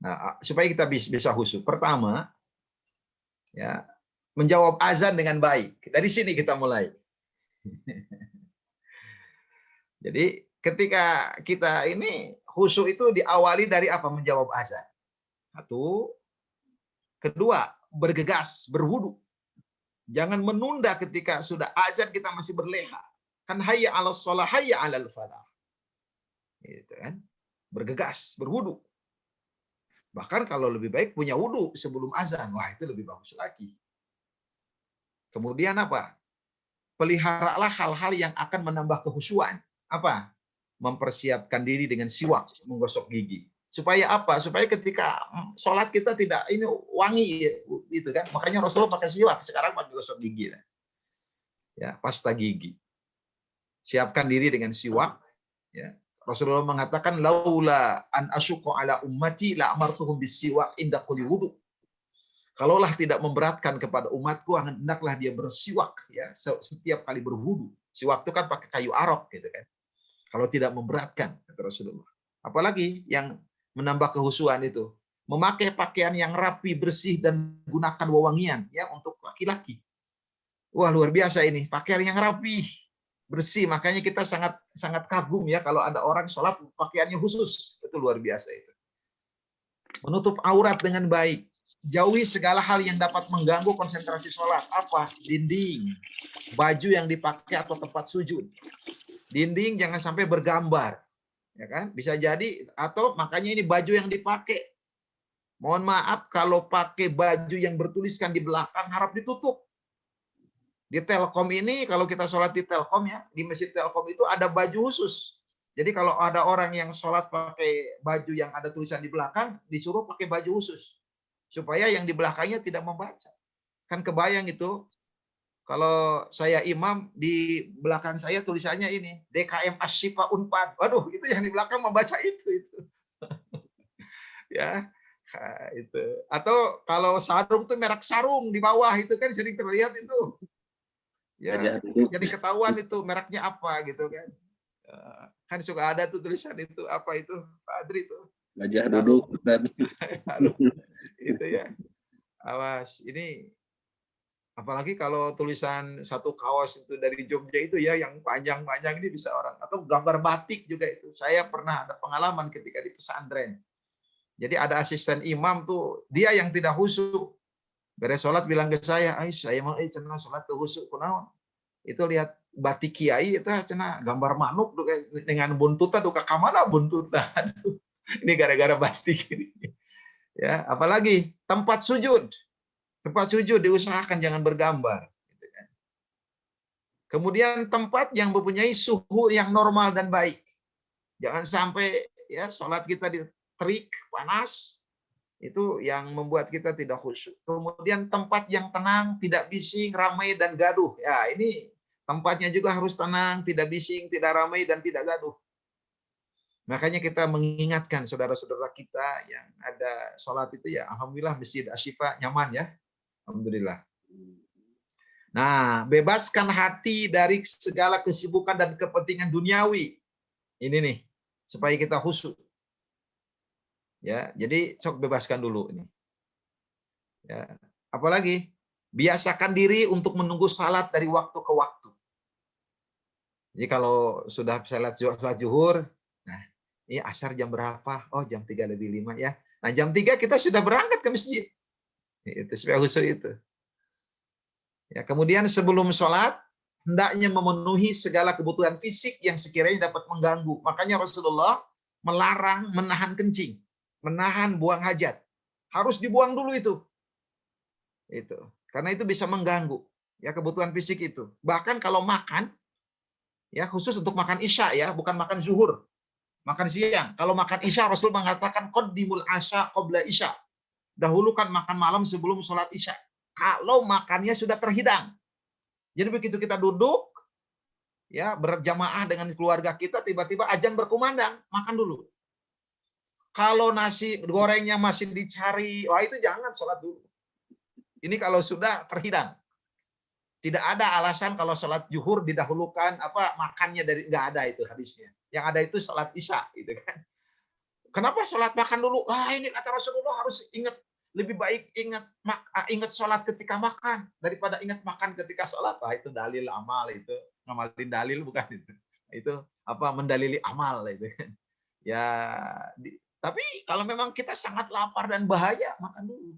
nah supaya kita bisa khusyuk. Pertama, ya menjawab azan dengan baik. Dari sini kita mulai. Jadi ketika kita ini khusyuk itu diawali dari apa? Menjawab azan. Satu. Kedua, bergegas, berwudu. Jangan menunda ketika sudah azan kita masih berleha. Kan hayya 'alas shalah, hayya 'alal falah. Gitu kan? Bergegas, berwudu. Bahkan kalau lebih baik punya wudu sebelum azan. Wah, itu lebih bagus lagi. Kemudian apa? Peliharalah hal-hal yang akan menambah kehusuan. Apa? Mempersiapkan diri dengan siwak, menggosok gigi. Supaya apa? Supaya ketika sholat kita tidak ini wangi itu kan. Makanya Rasulullah pakai siwak, sekarang pakai gosok gigi. Ya, pasta gigi. Siapkan diri dengan siwak, ya. Rasulullah mengatakan laula an asyqa ala ummati la amartuhum bisiwak inda kulli wudu. Kalaulah tidak memberatkan kepada umatku, hendaklah dia bersiwak ya setiap kali berwudu. Siwak itu kan pakai kayu arok gitu kan. Kalau tidak memberatkan, kata Rasulullah. Apalagi yang menambah kehusuan itu, memakai pakaian yang rapi, bersih dan gunakan wewangian ya untuk laki-laki. Wah, luar biasa ini, pakaian yang rapi, bersih. Makanya kita sangat sangat kagum ya kalau ada orang sholat pakaiannya khusus. Itu luar biasa itu. Menutup aurat dengan baik. Jauhi segala hal yang dapat mengganggu konsentrasi sholat. Apa? Dinding, baju yang dipakai atau tempat sujud. Dinding jangan sampai bergambar, ya kan? Bisa jadi atau makanya ini baju yang dipakai. Mohon maaf kalau pakai baju yang bertuliskan di belakang harap ditutup. Di Telkom ini kalau kita sholat di Telkom ya, di Masjid Telkom itu ada baju khusus. Jadi kalau ada orang yang sholat pakai baju yang ada tulisan di belakang, disuruh pakai baju khusus. Supaya yang di belakangnya tidak membaca. Kan kebayang itu, kalau saya imam, di belakang saya tulisannya ini, DKM Asyifa Unpad. Waduh, itu yang di belakang membaca itu. Ya, itu. Atau kalau sarung itu merek sarung di bawah, itu kan sering terlihat itu. Ya, jadi ketahuan itu mereknya apa gitu kan. Kan suka ada tuh tulisan itu, apa itu, Pak Adri itu. Gajah duduk. Itu ya. Awas, ini apalagi kalau tulisan satu kaos itu dari Jogja itu ya yang panjang-panjang ini bisa orang, atau gambar batik juga itu. Saya pernah ada pengalaman ketika di pesantren. Jadi ada asisten imam tuh, dia yang tidak khusyuk. Beres sholat bilang ke saya mau cenah sholat tuh khusyuk kunaon. Itu lihat batik kiai itu cenah gambar manuk dengan buntutan duka kamana buntutan. Ini gara-gara batik ini. Ya, apalagi tempat sujud. Tempat sujud diusahakan jangan bergambar. Kemudian tempat yang mempunyai suhu yang normal dan baik. Jangan sampai ya sholat kita diterik, panas. Itu yang membuat kita tidak khusyuk. Kemudian tempat yang tenang, tidak bising, ramai, dan gaduh. Ya, ini tempatnya juga harus tenang, tidak bising, tidak ramai, dan tidak gaduh. Makanya kita mengingatkan saudara-saudara kita yang ada sholat itu ya, alhamdulillah Masjid Asyifa nyaman ya. Alhamdulillah. Nah, bebaskan hati dari segala kesibukan dan kepentingan duniawi. Ini nih, supaya kita khusyuk. Ya, jadi sok bebaskan dulu ini. Ya, apalagi biasakan diri untuk menunggu salat dari waktu ke waktu. Jadi kalau sudah salat zuhur, nah, ini asar jam berapa? Oh, jam 3:05 ya. Nah, jam 3 kita sudah berangkat ke masjid. Itu supaya khusyuk itu. Ya, kemudian sebelum sholat, hendaknya memenuhi segala kebutuhan fisik yang sekiranya dapat mengganggu. Makanya Rasulullah melarang menahan kencing, menahan buang hajat. Harus dibuang dulu itu. Karena itu bisa mengganggu ya kebutuhan fisik itu. Bahkan kalau makan, ya khusus untuk makan isya ya, bukan makan zuhur. Makan siang. Kalau makan isya, Rasul mengatakan qaddimul asya qabla isya. Dahulukan makan malam sebelum sholat isya. Kalau makannya sudah terhidang. Jadi begitu kita duduk, ya berjamaah dengan keluarga kita, tiba-tiba azan berkumandang, makan dulu. Kalau nasi gorengnya masih dicari, wah itu jangan sholat dulu. Ini kalau sudah terhidang. Tidak ada alasan kalau sholat zuhur didahulukan makannya dari, nggak ada itu hadisnya. Yang ada itu sholat isya gitu kan. Kenapa sholat makan dulu? Ini kata Rasulullah harus ingat, lebih baik ingat sholat ketika makan daripada ingat makan ketika sholat. Itu dalil amal itu, ngamalin dalil bukan itu. Itu mendalili amal itu kan. Ya, tapi kalau memang kita sangat lapar dan bahaya, makan dulu.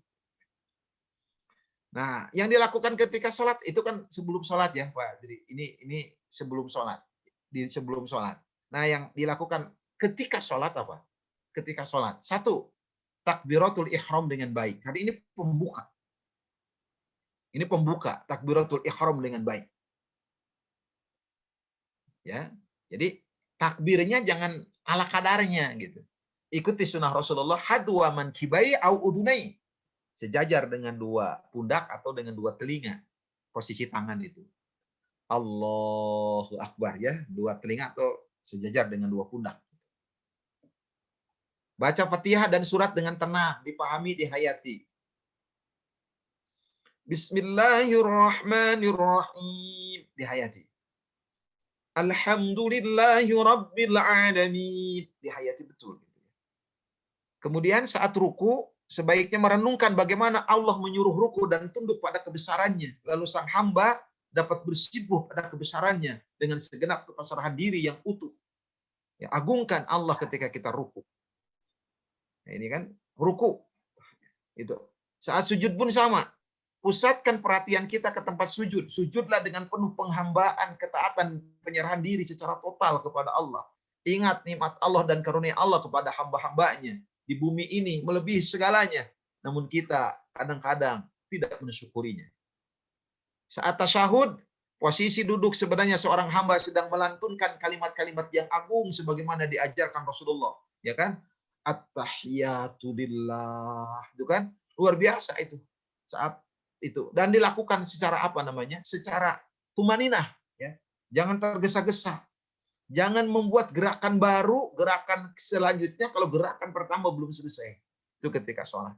Nah, yang dilakukan ketika sholat itu kan sebelum sholat ya, Pak. Jadi ini sebelum sholat, sebelum sholat. Nah, yang dilakukan ketika sholat apa? Ketika sholat. 1, takbiratul ihram dengan baik. Hari ini pembuka. Ini pembuka, takbiratul ihram dengan baik. Ya, jadi takbirnya jangan ala kadarnya gitu. Ikuti sunnah Rasulullah, hadwa man kibai au udunai. Sejajar dengan 2 pundak atau dengan 2 telinga. Posisi tangan itu. Allahu Akbar ya, 2 telinga atau sejajar dengan 2 pundak. Baca Fatihah dan surat dengan tenang, dipahami, dihayati. Bismillahirrahmanirrahim, dihayati. Alhamdulillahi rabbil alamin, dihayati betul. Kemudian saat ruku, sebaiknya merenungkan bagaimana Allah menyuruh ruku dan tunduk pada kebesarannya. Lalu sang hamba dapat bersimpuh pada kebesarannya dengan segenap kepasrahan diri yang utuh. Ya, agungkan Allah ketika kita ruku. Nah, ini kan ruku. Itu. Saat sujud pun sama. Pusatkan perhatian kita ke tempat sujud. Sujudlah dengan penuh penghambaan, ketaatan, penyerahan diri secara total kepada Allah. Ingat nikmat Allah dan karunia Allah kepada hamba-hambanya. Di bumi ini melebihi segalanya. Namun kita kadang-kadang tidak mensyukurinya. Saat tasyahud, posisi duduk sebenarnya seorang hamba sedang melantunkan kalimat-kalimat yang agung sebagaimana diajarkan Rasulullah. Ya kan? At-tahiyatu lillah. Itu kan? Luar biasa itu. Saat itu. Dan dilakukan secara secara tumaninah. Ya. Jangan tergesa-gesa. Jangan membuat gerakan baru, gerakan selanjutnya kalau gerakan pertama belum selesai. Itu ketika sholat.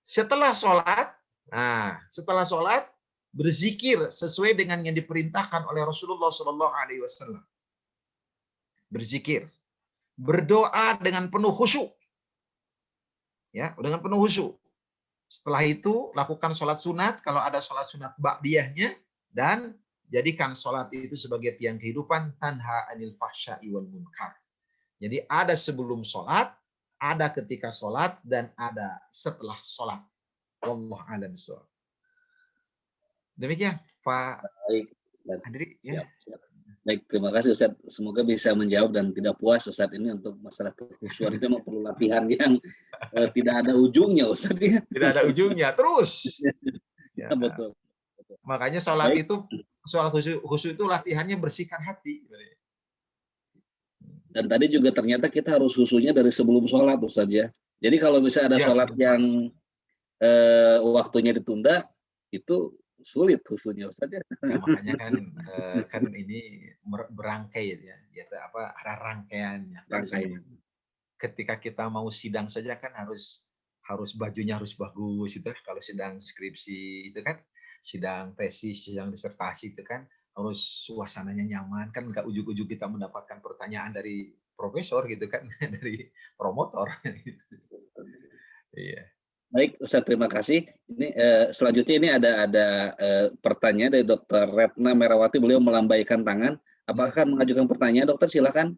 Setelah sholat, berzikir sesuai dengan yang diperintahkan oleh Rasulullah SAW. Berzikir, berdoa dengan penuh khusyuk, ya, dengan penuh khusyuk. Setelah itu lakukan sholat sunat kalau ada sholat sunat ba'diyahnya, dan jadikan sholat itu sebagai tiang kehidupan, tanha anil fahsya'i wal munkar. Jadi ada sebelum sholat, ada ketika sholat, dan ada setelah sholat. Wallahu a'lam bishawab. Demikian, Pak Andri. Ya. Baik, terima kasih Ustaz. Semoga bisa menjawab dan tidak puas Ustaz ini untuk masalah kekhusyuan itu memang perlu latihan yang tidak ada ujungnya Ustaz. Tidak ada ujungnya, terus. Ya. Betul. Makanya sholat khusyuk itu latihannya bersihkan hati. Dan tadi juga ternyata kita harus khusyuknya dari sebelum sholat Ustaz ya. Jadi kalau misalnya ada sholat yang waktunya ditunda, itu sulit khusyuknya Ustaz ya. Ya, makanya kan ini berangkai ya, ada rangkaiannya. Ketika kita mau sidang saja kan harus bajunya harus bagus itu. Kalau sidang skripsi itu kan, sidang tesis, sidang disertasi itu kan harus suasananya nyaman, kan nggak ujuk-ujuk kita mendapatkan pertanyaan dari profesor gitu kan, dari promotor gitu. Iya. Baik Ustaz, terima kasih. Ini selanjutnya ini ada pertanyaan dari Dr. Retna Merawati, beliau melambaikan tangan. Apakah mengajukan pertanyaan Dokter? Silakan.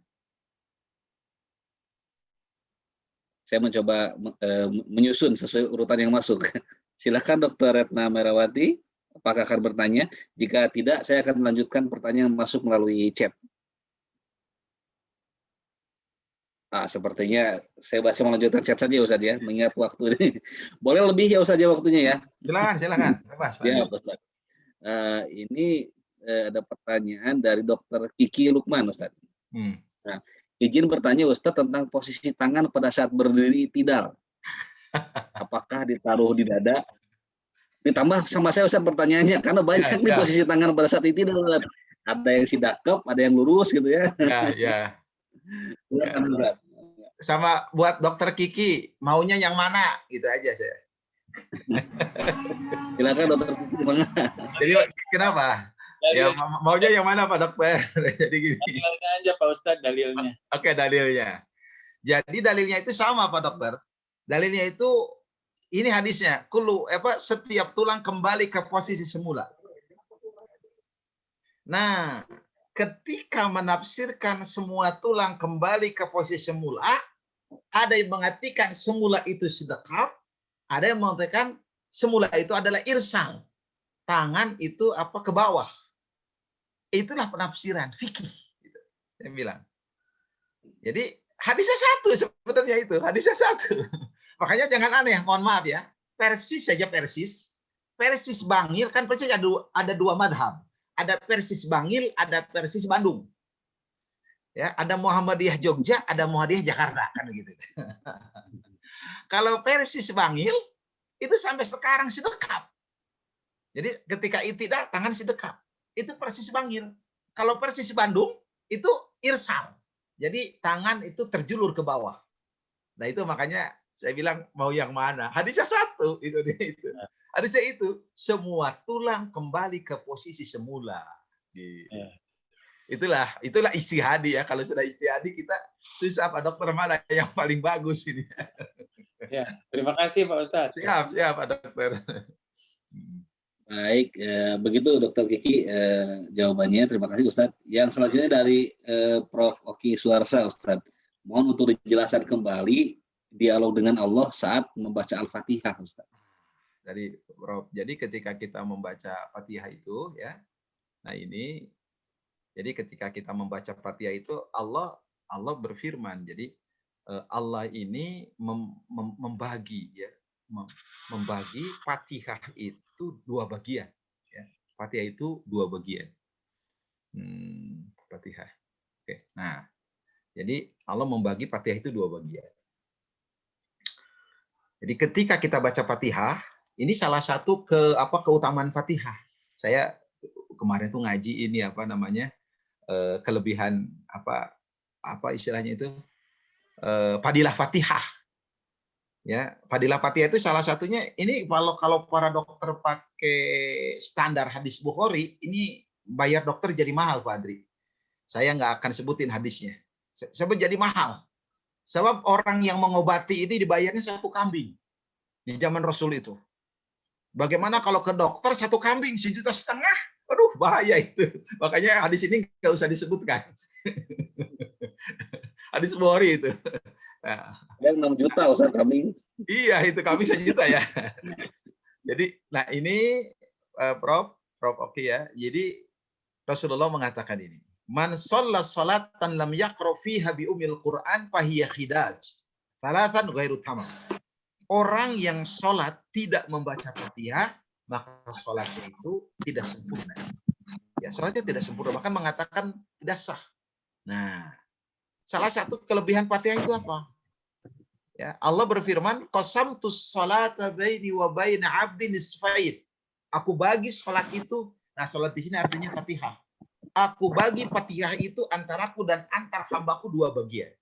Saya mencoba menyusun sesuai urutan yang masuk. Silakan Dr. Retna Merawati. Apakah akan bertanya? Jika tidak, saya akan melanjutkan pertanyaan yang masuk melalui chat. Sepertinya saya masih melanjutkan chat saja Ustaz ya, mengingat waktu ini. Boleh lebih ya Ustaz ya waktunya ya? Silakan. Bebas, ya, Ustaz. Ini ada pertanyaan dari Dr. Kiki Lukman Ustaz. Nah, izin bertanya Ustaz tentang posisi tangan pada saat berdiri tidal. Apakah ditaruh di dada? Ditambah sama saya Ustaz pertanyaannya, karena banyak nih posisi tangan pada saat tidal Ustaz. Ada yang sidakep, ada yang lurus gitu ya. Ya. Silakan, Ustaz. Sama buat dokter Kiki, maunya yang mana? Gitu aja saya. Silakan dokter Kiki, gimana? Jadi kenapa? Ya maunya yang mana Pak Dokter? Jadi gini. Dalilnya aja Pak Ustadz, dalilnya. Oke, dalilnya. Jadi dalilnya itu sama Pak Dokter. Dalilnya itu ini hadisnya, setiap tulang kembali ke posisi semula. Nah, ketika menafsirkan semua tulang kembali ke posisi semula, ada yang mengartikan semula itu sedekap, ada yang mengatakan semula itu adalah irsal. Tangan itu ke bawah. Itulah penafsiran fikih. Gitu. Saya bilang. Jadi hadisnya satu sebenarnya itu. Hadisnya satu. Makanya jangan aneh, mohon maaf ya. Persis saja Persis. Persis Bangil, kan Persis ada dua madhab. Ada Persis Bangil, ada Persis Bandung. Ya, ada Muhammadiyah Jogja, ada Muhammadiyah Jakarta, kan gitu. Kalau Persis Bangil itu sampai sekarang sedekap. Jadi ketika itidak tangan sedekap. Itu Persis Bangil. Kalau Persis Bandung itu irsal. Jadi tangan itu terjulur ke bawah. Nah, itu makanya saya bilang mau yang mana? Hadisnya satu, itu. Hadisnya itu semua tulang kembali ke posisi semula. Gitu. Itulah istihadi ya. Kalau sudah istihadi kita susah Pak Dokter mana yang paling bagus ini. Ya, terima kasih Pak Ustadz. Siap Pak Dokter. Baik, begitu Dokter Kiki jawabannya. Terima kasih Ustadz. Yang selanjutnya dari Prof. Oki Suarsa, Ustadz. Mohon untuk dijelaskan kembali dialog dengan Allah saat membaca Al-Fatihah, Ustadz. Jadi ketika kita membaca Fatihah itu, ya, nah ini, jadi ketika kita membaca Fatihah itu Allah berfirman. Jadi Allah ini membagi, ya, membagi Fatihah itu dua bagian. Ya. Fatihah itu dua bagian. Fatihah. Oke. Nah, jadi Allah membagi Fatihah itu dua bagian. Jadi ketika kita baca Fatihah, ini salah satu keutamaan Fatihah. Saya kemarin tuh ngaji ini kelebihan istilahnya itu fadilah Fatihah. Ya, fadilah Fatihah itu salah satunya ini kalau para dokter pakai standar hadis Bukhari, ini bayar dokter jadi mahal Pak Adri. Saya nggak akan sebutin hadisnya. Sebab jadi mahal. Sebab orang yang mengobati ini dibayarnya 1 kambing di zaman Rasul itu. Bagaimana kalau ke dokter 1 kambing 1,5 juta? Aduh, bahaya itu. Makanya hadis ini nggak usah disebutkan. Hadis Bukhari itu. Nah, yang 6 juta Ustaz kambing. Iya, itu kambing 1 juta ya. Jadi, nah ini Prof Oki ya. Jadi Rasulullah mengatakan ini. Man shalla sholatan lam yaqra fiha bi ummil Qur'an fahiya khidaj. Salatan ghairu tamam. Orang yang sholat tidak membaca Fatihah, maka sholatnya itu tidak sempurna. Ya, sholatnya tidak sempurna, bahkan mengatakan tidak sah. Nah, salah satu kelebihan Fatihah itu apa? Ya, Allah berfirman, qasamtus sholata baini wa baina 'abdi nisfain. Aku bagi sholat itu. Nah, sholat di sini artinya Fatihah. Aku bagi Fatihah itu antaraku dan antar hambaku 2 bagian.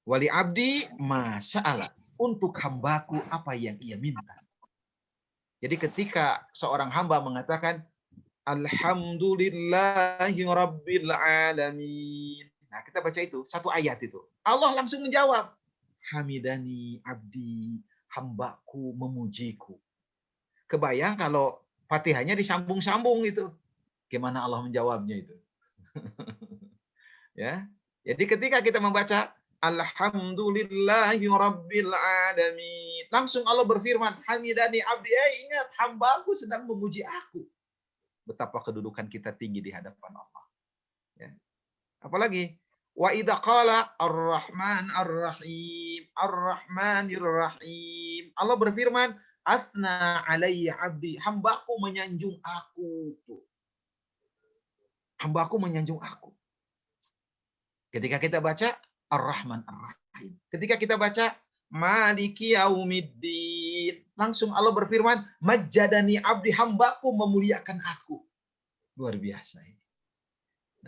Wali abdi masa'ala, untuk hambaku apa yang ia minta. Jadi ketika seorang hamba mengatakan Alhamdulillahi Rabbil Alamin. Nah, kita baca itu, 1 ayat itu. Allah langsung menjawab. Hamidani abdi, hambaku memujiku. Kebayang kalau Fatihahnya disambung-sambung itu. Gimana Allah menjawabnya itu? Ya. Jadi ketika kita membaca Alhamdulillahi Rabbil Alamin, langsung Allah berfirman, Hamidani abdi, ingat hambaku sedang memuji aku. Betapa kedudukan kita tinggi di hadapan Allah. Ya. Apalagi wa idza qala ar-Rahman ar-Rahim, ar-Rahmanir Rahim. Allah berfirman, Athna alayya abdi, hambaku menyanjung aku. Hambaku menyanjung aku. Ketika kita baca Ar-Rahman Ar-Rahim. Ketika kita baca Maliki Yaumiddin, langsung Allah berfirman, Majjadani abdi, hambaku memuliakan aku. Luar biasa ini.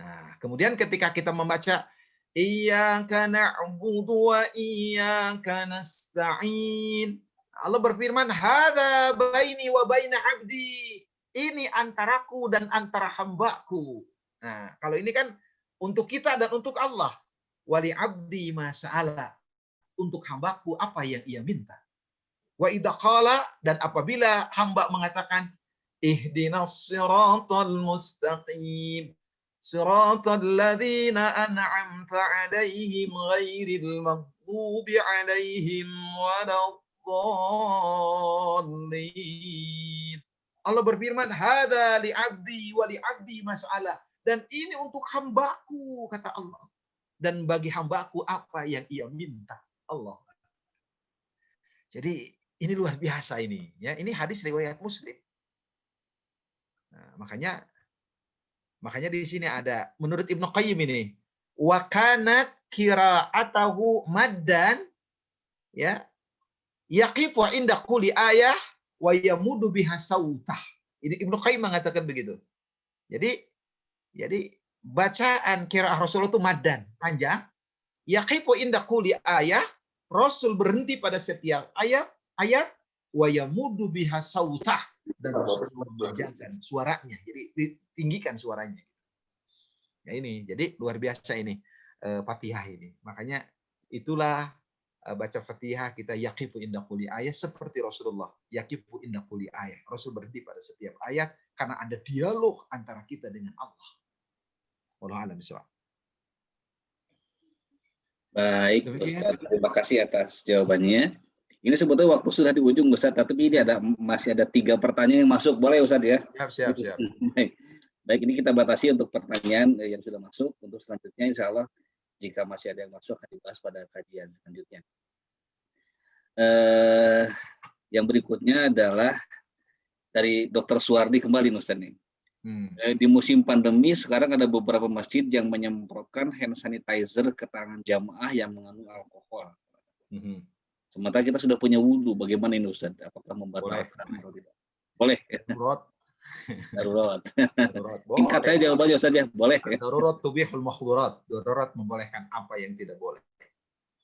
Nah, kemudian ketika kita membaca Iyyaka na'budu wa iyyaka nasta'in. Allah berfirman, "Hadza baini wa baina 'abdi." Ini antaraku dan antara hambaku. Nah, kalau ini kan untuk kita dan untuk Allah. Wali 'abdi ma sa'ala. Untuk hambaku apa yang ia minta. Wa idza qala, dan apabila hamba mengatakan ihdinas siratal mustaqim. Siratal ladzina an'amta 'alaihim ghairil maghdubi 'alaihim waladdallin. Allah berfirman, hadza li 'abdi wa li 'abdi mas'alah. Dan ini untuk hambaku, kata Allah. Dan bagi hambaku apa yang ia minta. Allah. Jadi ini luar biasa ini. Ya, ini hadis riwayat Muslim. Nah, makanya di sini ada menurut Ibnu Qayyim ini, wa kanat qira'atahu maddan, ya, yaqifu inda kulli ayah wa yamudu biha sautah. Ini Ibnu Qayyim mengatakan begitu. Jadi bacaan qiraah Rasulullah itu maddan, panjang. Yaqifu inda kulli ayah, Rasul berhenti pada setiap ayat wa yamudu biha sautah, dan Rasul memanjangkan suaranya, jadi ditinggikan suaranya. Ya ini, jadi luar biasa ini Fatihah ini. Makanya itulah baca Fatihah kita yaqifu inda kulli ayat seperti Rasulullah yaqifu inda kulli ayat. Rasul berhenti pada setiap ayat karena ada dialog antara kita dengan Allah. Wallahu a'lam bishawab. Baik, Ustaz, terima kasih atas jawabannya. Ini sebetulnya waktu sudah di ujung, Ustaz, tapi ini masih ada 3 pertanyaan yang masuk. Boleh, Ustaz, ya? Siap. Baik, ini kita batasi untuk pertanyaan yang sudah masuk. Untuk selanjutnya, insya Allah, jika masih ada yang masuk, akan dibahas pada kajian selanjutnya. Yang berikutnya adalah dari Dr. Suwardi kembali, Ustaz. Di musim pandemi, sekarang ada beberapa masjid yang menyemprotkan hand sanitizer ke tangan jamaah yang mengandung alkohol. Sementara kita sudah punya wudhu, bagaimana ini Ustaz? Apakah membatalkan atau tidak? Boleh. Darurat. Singkat saya jawabannya Ustaz ya, boleh. Darurat tubihul mahdurat. Darurat membolehkan apa yang tidak boleh.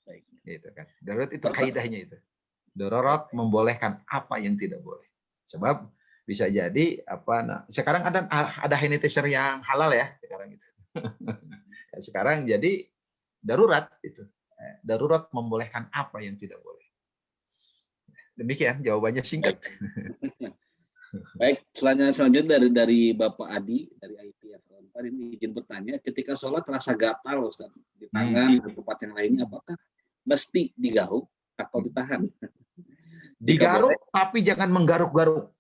Baik. Gitu kan. Darurat itu kaidahnya itu. Darurat membolehkan apa yang tidak boleh. Sebab bisa jadi sekarang ada hand sanitizer yang halal ya sekarang itu. Sekarang jadi darurat itu. Darurat membolehkan apa yang tidak boleh. Demikian jawabannya singkat. Baik, selanjutnya dari Bapak Adi dari IPF. Ini izin bertanya, ketika sholat terasa gatal Ustaz di tangan atau tempat yang lainnya, apakah mesti digaruk atau ditahan? Digaruk tapi jangan menggaruk-garuk.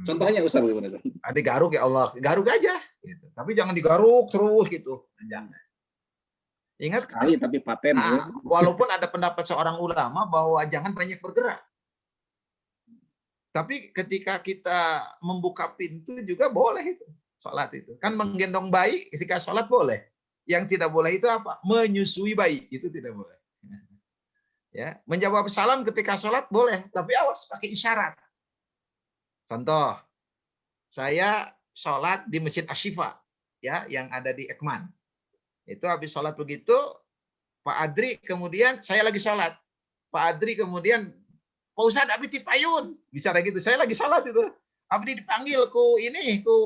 Contohnya Ustaz bagaimana? Ada garuk ya Allah, garuk aja. Gitu. Tapi jangan digaruk terus gitu. Jangan. Ingat sekali tapi paten. Walaupun ada pendapat seorang ulama bahwa jangan banyak bergerak. Tapi ketika kita membuka pintu juga boleh itu. Sholat itu. Kan menggendong bayi ketika sholat boleh. Yang tidak boleh itu apa? Menyusui bayi. Itu tidak boleh. Ya, menjawab salam ketika sholat boleh. Tapi awas pakai isyarat. Contoh. Saya sholat di Masjid Ashifa. Ya, yang ada di Ekman. Itu habis sholat begitu, Pak Adri kemudian, saya lagi sholat. Pak Adri kemudian, Pak Ustadz, Abi tipayun. Bicara gitu, saya lagi sholat itu. Abi dipanggil ku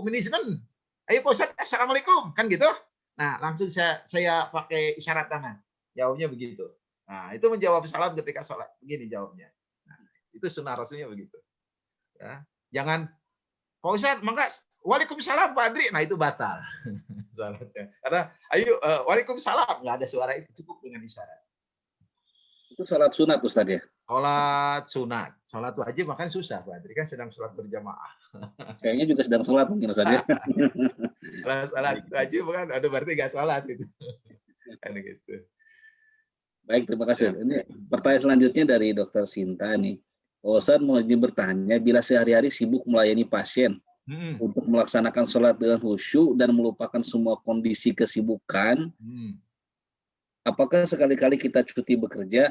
manajemen. Ayo Pak Ustadz, Assalamualaikum. Kan gitu. Nah, langsung saya pakai isyarat tangan. Jawabnya begitu. Nah, itu menjawab salam ketika sholat. Begini jawabnya. Nah, itu sunnah Rasulnya begitu. Ya. Jangan, Pak Ustadz, maka Waalaikumsalam Pak Adri. Nah, itu batal. Salatnya. Karena ayo Waalaikumsalam, nggak ada suara itu, cukup dengan isyarat. Itu salat sunat Ustaz ya? Salat sunat. Salat wajib makan susah Pak Adri, kan sedang sholat berjamaah. Kayaknya juga sedang sholat mungkin Ustaz ya. Kalau salat wajib kan ada berarti nggak sholat gitu. Kan gitu. Baik, terima kasih. Ini pertanyaan selanjutnya dari Dr. Sinta nih. Ustaz mau bertanya, bila sehari-hari sibuk melayani pasien untuk melaksanakan sholat dengan khusyuk dan melupakan semua kondisi kesibukan, apakah sekali-kali kita cuti bekerja?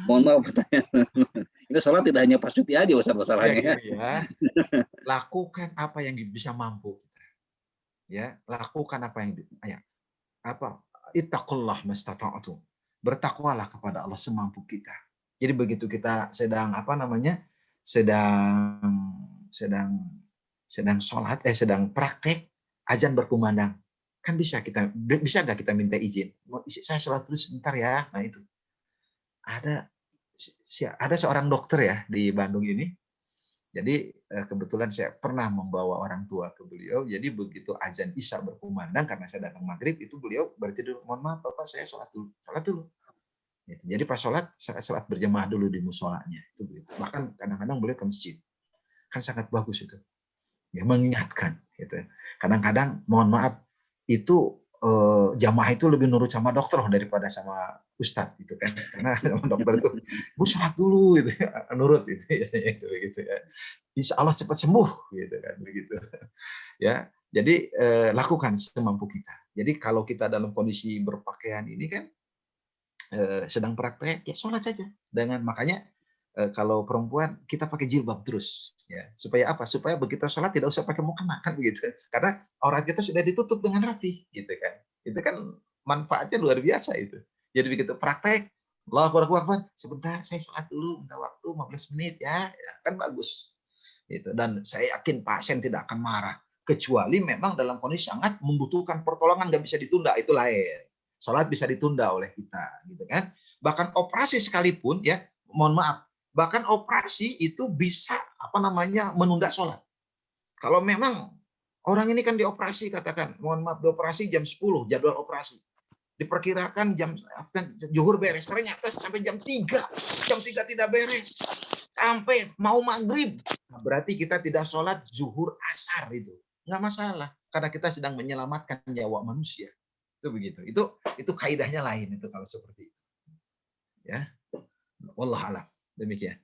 Mohon maaf pertanyaan. Ini sholat tidak hanya pas cuti aja Ustaz masalahnya. Ya. Lakukan apa yang bisa mampu kita. ya, lakukan apa yang ittaqullah mastata'tum. Bertakwalah kepada Allah semampu kita. Jadi begitu kita sedang sedang sholat, sedang praktek, azan berkumandang, kan bisa nggak kita minta izin? Saya sholat dulu sebentar ya. Nah itu ada seorang dokter ya di Bandung ini. Jadi kebetulan saya pernah membawa orang tua ke beliau. Jadi begitu azan isya berkumandang karena saya datang maghrib, itu beliau berarti dulu, mohon maaf Bapak, saya sholat dulu. Gitu. Jadi pas saya sholat berjamaah dulu di musolanya. Itu begitu. Bahkan kadang-kadang beliau ke masjid. Kan sangat bagus itu. Ya, mengingatkan. Gitu. Kadang-kadang mohon maaf itu jamaah itu lebih nurut sama dokter daripada sama ustadz gitu kan, karena sama dokter itu bu sholat dulu gitu, nurut gitu ya, gitu ya. Insya Allah cepat sembuh gitu kan, begitu ya. Jadi lakukan semampu kita. Jadi kalau kita dalam kondisi berpakaian ini kan sedang praktek, ya sholat saja. Makanya kalau perempuan kita pakai jilbab terus, ya supaya apa? Supaya begitu sholat tidak usah pakai mukena kan begitu. Karena aurat kita sudah ditutup dengan rapi, gitu kan. Itu kan manfaatnya luar biasa itu. Jadi begitu praktek, Allahu Akbar, sebentar saya sholat dulu, minta waktu 15 menit ya kan bagus. Gitu. Dan saya yakin pasien tidak akan marah, kecuali memang dalam kondisi sangat membutuhkan pertolongan, nggak bisa ditunda, itu lain. Sholat bisa ditunda oleh kita, gitu kan. Bahkan operasi sekalipun ya, mohon maaf, bahkan operasi itu bisa menunda sholat. Kalau memang orang ini kan dioperasi, katakan, mohon maaf, dioperasi jam 10, jadwal operasi. Diperkirakan jam zuhur beres, ternyata sampai jam 3 tidak beres. Sampai mau maghrib. Nah, berarti kita tidak sholat zuhur asar itu. Nggak masalah. Karena kita sedang menyelamatkan nyawa manusia. Itu begitu. Itu kaidahnya lain itu kalau seperti itu. Ya. Wallah alam. Demikian.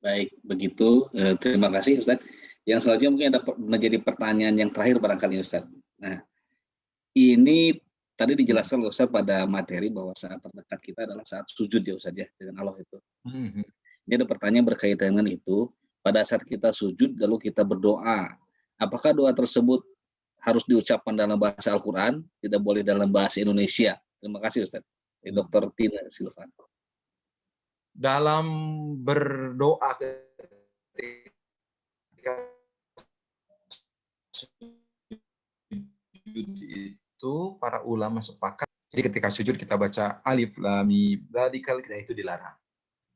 Baik, begitu. Terima kasih Ustaz. Yang selanjutnya mungkin ada menjadi pertanyaan yang terakhir barangkali Ustaz. Nah, ini tadi dijelaskan oleh Ustaz pada materi bahwa saat terdekat kita adalah saat sujud ya Ustaz ya, dengan Allah itu. Ini ada pertanyaan berkaitan dengan itu. Pada saat kita sujud lalu kita berdoa, apakah doa tersebut harus diucapkan dalam bahasa Al-Quran, tidak boleh dalam bahasa Indonesia? Terima kasih Ustaz. Dr. Tina Silvan. Dalam berdoa ketika sujud itu para ulama sepakat. Jadi ketika sujud kita baca alif lam mim dzalika itu dilarang.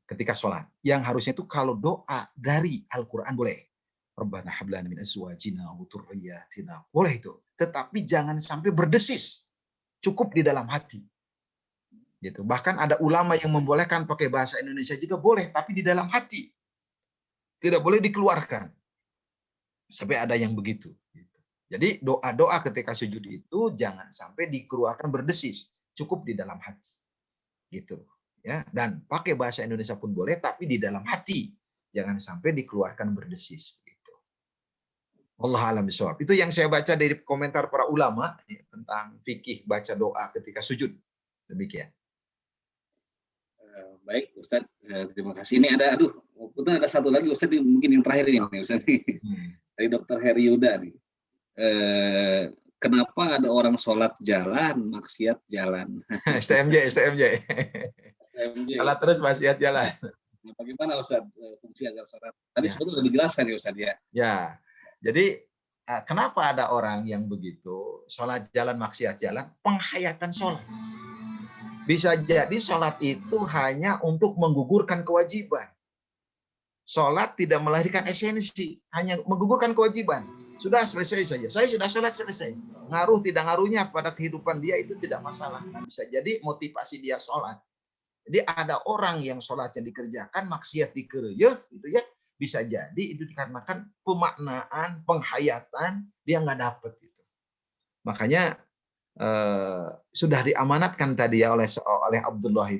Ketika sholat, yang harusnya itu kalau doa dari Al-Quran boleh. Rabbana hab lana min azwajina wa dzurriyyatina. Boleh itu. Tetapi jangan sampai berdesis. Cukup di dalam hati. Gitu. Bahkan ada ulama yang membolehkan pakai bahasa Indonesia juga boleh, tapi di dalam hati. Tidak boleh dikeluarkan. Sampai ada yang begitu. Jadi doa-doa ketika sujud itu jangan sampai dikeluarkan berdesis. Cukup di dalam hati. Gitu. Ya, dan pakai bahasa Indonesia pun boleh, tapi di dalam hati. Jangan sampai dikeluarkan berdesis. Gitu. Allah alam bisawab. Itu yang saya baca dari komentar para ulama ya, tentang fikih baca doa ketika sujud. Demikian. Baik Ustaz, terima kasih. Ini ada, ada satu lagi Ustaz, mungkin yang terakhir ini Ustaz. Dari Dr. Heri Yuda nih. Kenapa ada orang sholat jalan, maksiat jalan? STMJ. Salah terus maksiat jalan. Nah, bagaimana Ustaz fungsi agar sholat? Tadi sebetulnya sudah dijelaskan ya Ustaz ya. Ya, jadi kenapa ada orang yang begitu sholat jalan, maksiat jalan? Penghayatan sholat. Bisa jadi sholat itu hanya untuk menggugurkan kewajiban. Sholat tidak melahirkan esensi, hanya menggugurkan kewajiban. Sudah selesai saja. Saya sudah sholat selesai. Ngaruh tidak ngaruhnya pada kehidupan dia itu tidak masalah. Bisa jadi motivasi dia sholat. Jadi ada orang yang sholatnya dikerjakan, maksiat dikerja, gitu ya. Bisa jadi itu dikarenakan pemaknaan, penghayatan dia nggak dapet itu. Makanya sudah diamanatkan tadi ya oleh Abdullah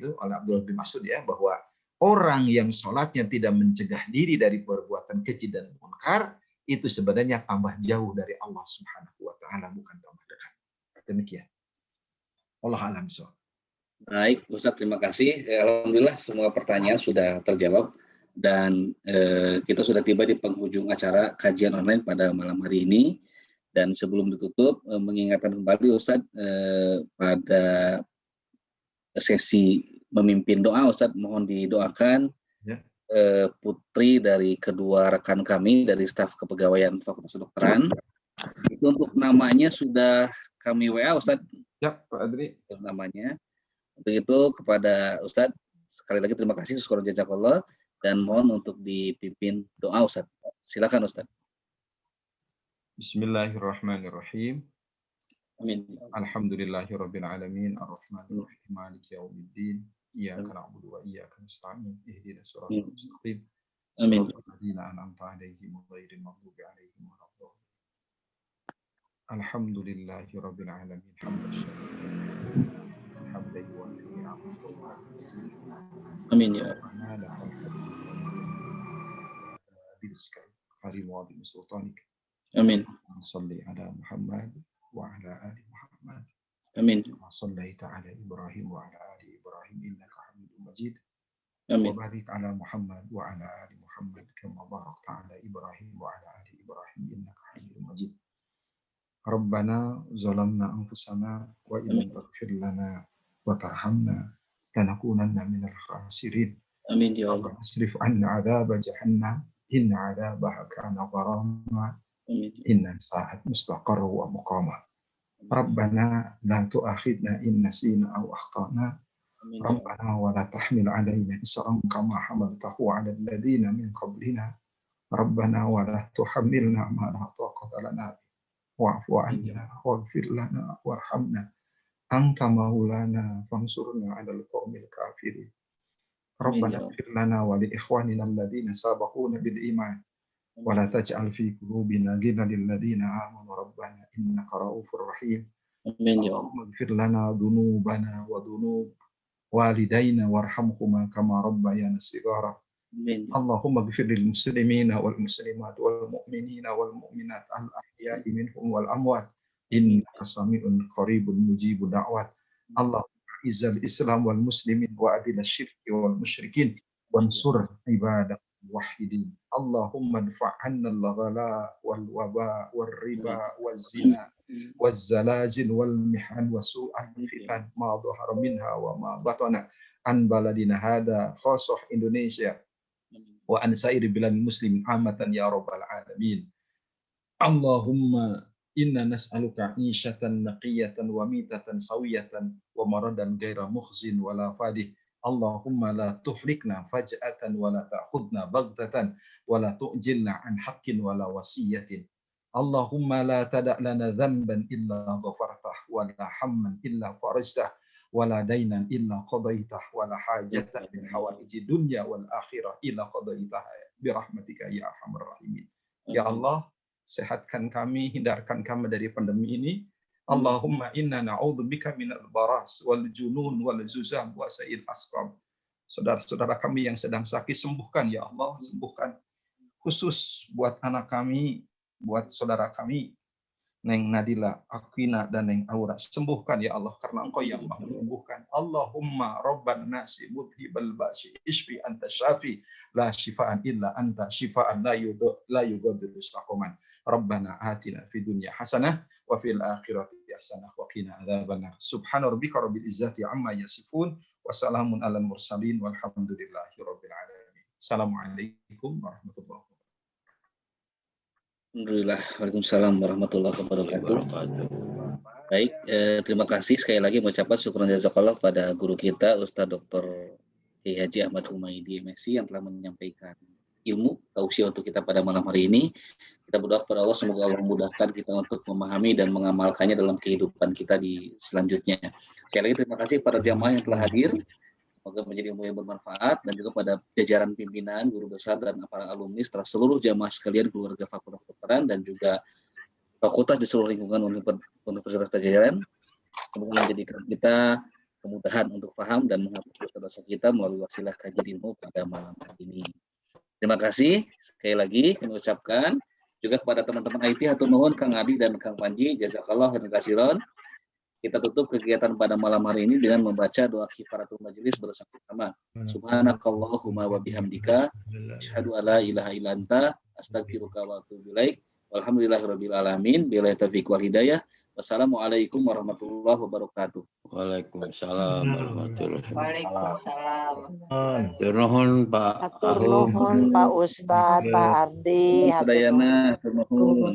bin Mas'ud ya, bahwa orang yang sholatnya tidak mencegah diri dari perbuatan keji dan munkar itu sebenarnya tambah jauh dari Allah Subhanahu wa taala, bukan tambah dekat. Demikian. Allah alam bisawab. Baik, Ustaz, terima kasih. Alhamdulillah semua pertanyaan sudah terjawab dan kita sudah tiba di penghujung acara kajian online pada malam hari ini. Dan sebelum ditutup, mengingatkan kembali Ustadz, pada sesi memimpin doa, Ustadz mohon didoakan Ya. putri dari kedua rekan kami dari staf kepegawaian Fakultas Kedokteran. Itu untuk namanya sudah kami WA Ustadz. Ya, Pak Adri. Namanya. Untuk itu kepada Ustadz sekali lagi terima kasih syukur jazakallah dan mohon untuk dipimpin doa Ustadz. Silakan Ustadz. Bismillahirrahmanirrahim. Amin. Alhamdulillahirabbil alamin arrahmanir rahim maliki yaumiddin iyyaka na'budu wa iyyaka nasta'in ihdinas siratal mustaqim Amin. siratal ladzina an'amta 'alaihim ghairil maghdubi 'alaihim waladdallin. Alhamdulillahirabbil alamin hamdan hamdan yuwafi ni'amahu wa yukafi. Amin ya Allah. Amin. Salli ala Muhammad wa ala ali Muhammad. Amin. Sallaita ala Ibrahim wa ala ali Ibrahim innaka Hamidum Majid. Amin. Wa barik ala Muhammad wa ala ali Muhammad kama barakta ala Ibrahim wa ala ali Ibrahim innaka Hamidum Majid. Rabbana zalamna anfusana wa illam taghfir lana wa tarhamna lanakunanna minal khasirin. Amin ya Allah. Asrif 'anna 'adzab jahannam inna 'adzabaha kana gharama. Inna sa'at mustaqarra wa muqamah. Rabbana la tu'akhidna in nasina aw akhtana. Rabbana wa la tahmil 'alaina isran kama hamaltahu 'ala alladhina min qablina. Rabbana wa la tuhammilna ma la taqata lana wa'fu 'anna waghfir lana warhamna. Anta maulana fansurna 'alal qaumil kafirin. Rabbana ighfir lana wa li ikhwanina alladhina sabaquna bil iman. ولا تجعل في قلوبنا غلا للذين آمنوا ربنا إنك رؤوف رحيم. اللهم اغفر لنا ذنوبنا وذنوب والدينا وارحمهما كما ربيانا صغارا. اللهم اغفر للمسلمين والمسلمات والمؤمنين والمؤمنات الأحياء منهم والأموات إنك سميع قريب مجيب الدعوات. اللهم أعز الإسلام والمسلمين وأذل الشرك والمشركين وانصر عبادك الوحيدين. اللهم ادفع عنا الغلاء والوباء والربا والزنا والزلازل والمحن وسوء الفتن ما ظهر منها وما بطن عن بلدنا هذا خاصة إندونيسيا وعن سائر بلاد المسلمين عامة يا رب العالمين. اللهم إنا نسألك عيشة نقية وميتة سوية ومردا غير مخز ولا فادح. Allahumma la tuhlikna faj'atan wa la ta'khudna baghtatan wa la tu'jilna an haqqin wa la wasiyatin. Allahumma la tada' lana dhanban illa ghafartah wa la hamman illa farajtah wa la daynan illa qadaitah wa la hajatan min hawaiji dunya wal akhirah illa qadaitah bi rahmatika ya arhamar rahimin. Ya Allah, sehatkan kami, hindarkan kami dari pandemi ini. Allahumma inna na'udzubika minal baras wal junun wal zuzam wa sa'il asqam. Saudara-saudara kami yang sedang sakit sembuhkan ya Allah, sembuhkan. Khusus buat anak kami, buat saudara kami Neng Nadila, Aquina dan Neng Aura, sembuhkan ya Allah karena Engkau yang Maha menyembuhkan. Allahumma rabban nasi mudhibal ba'si isfi anta syafi la shifaan illa anta shifaan la yughadiru saqaman. Rabbana atina fid dunya hasanah wa fil akhirati hasanah wa qina adzabannar. Subhana rabbika rabbil izzati amma yasifun wa salamun alal mursalin walhamdulillahi rabbil alamin. Assalamualaikum warahmatullahi wabarakatuh. Alhamdulillah. Waalaikumsalam warahmatullahi wabarakatuh. Baik, terima kasih sekali lagi mengucapkan syukur jazakallah pada guru kita Ustadz Dr. Haji Ahmad Humaydi MSc yang telah menyampaikan ilmu tausiah untuk kita pada malam hari ini. Kita berdoa kepada Allah semoga Allah memudahkan kita untuk memahami dan mengamalkannya dalam kehidupan kita di selanjutnya. Sekali lagi terima kasih para jamaah yang telah hadir. Semoga menjadi ilmu yang bermanfaat dan juga pada jajaran pimpinan, guru besar dan para alumni serta seluruh jamaah sekalian keluarga Fakultas Kedokteran dan juga fakultas di seluruh lingkungan Universitas Pajajaran. Semoga menjadikan kita kemudahan untuk paham dan menghapus dosa-dosa kita melalui wasilah kajian ilmu pada malam hari ini. Terima kasih sekali lagi kami ucapkan juga kepada teman-teman IT hatur nuhun Kang Adi dan Kang Panji, jazakallah khairan katsiran. Kita tutup kegiatan pada malam hari ini dengan membaca doa kifaratul majelis bersama-sama. Subhanakallahumma wa bihamdika asyhadu alla ilaha illa anta astaghfiruka wa atubu ilaik. Walhamdulillahirabbil alamin. Billahi taufiq wal hidayah. Wassalamualaikum warahmatullahi wabarakatuh. Waalaikumsalam warahmatullahi wabarakatuh. Waalaikumsalam. Hatur nuhun Pak Atur Ahum. nuhun Pak Ustadz, Pak Ardi, hatur Sadayana, nuhun. hatur nuhun.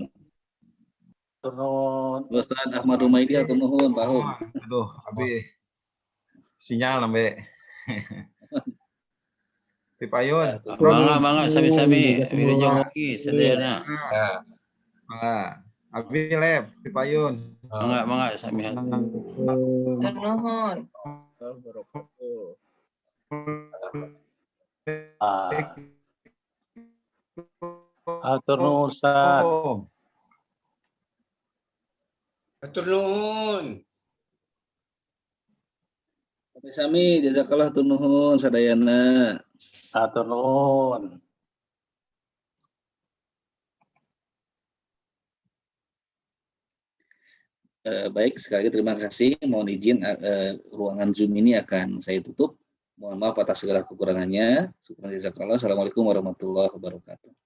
Turun. Ustaz Ahmad Rumaidi, hatur nuhun, Pak Ahum. Aduh, habis sinyal nambe. Tipayun. Mangga sami-sami wilujeng ugi sadayana. Abi lep tipayun. Mangga sami Hatur nuhun. Hatur nuhun Ustaz. Hatur nuhun. Sami, jazakallah, hatur nuhun sadayana. Hatur nuhun. Baik, sekali lagi terima kasih. Mohon izin ruangan Zoom ini akan saya tutup. Mohon maaf atas segala kekurangannya. Syukur jazakallah. Assalamualaikum warahmatullahi wabarakatuh.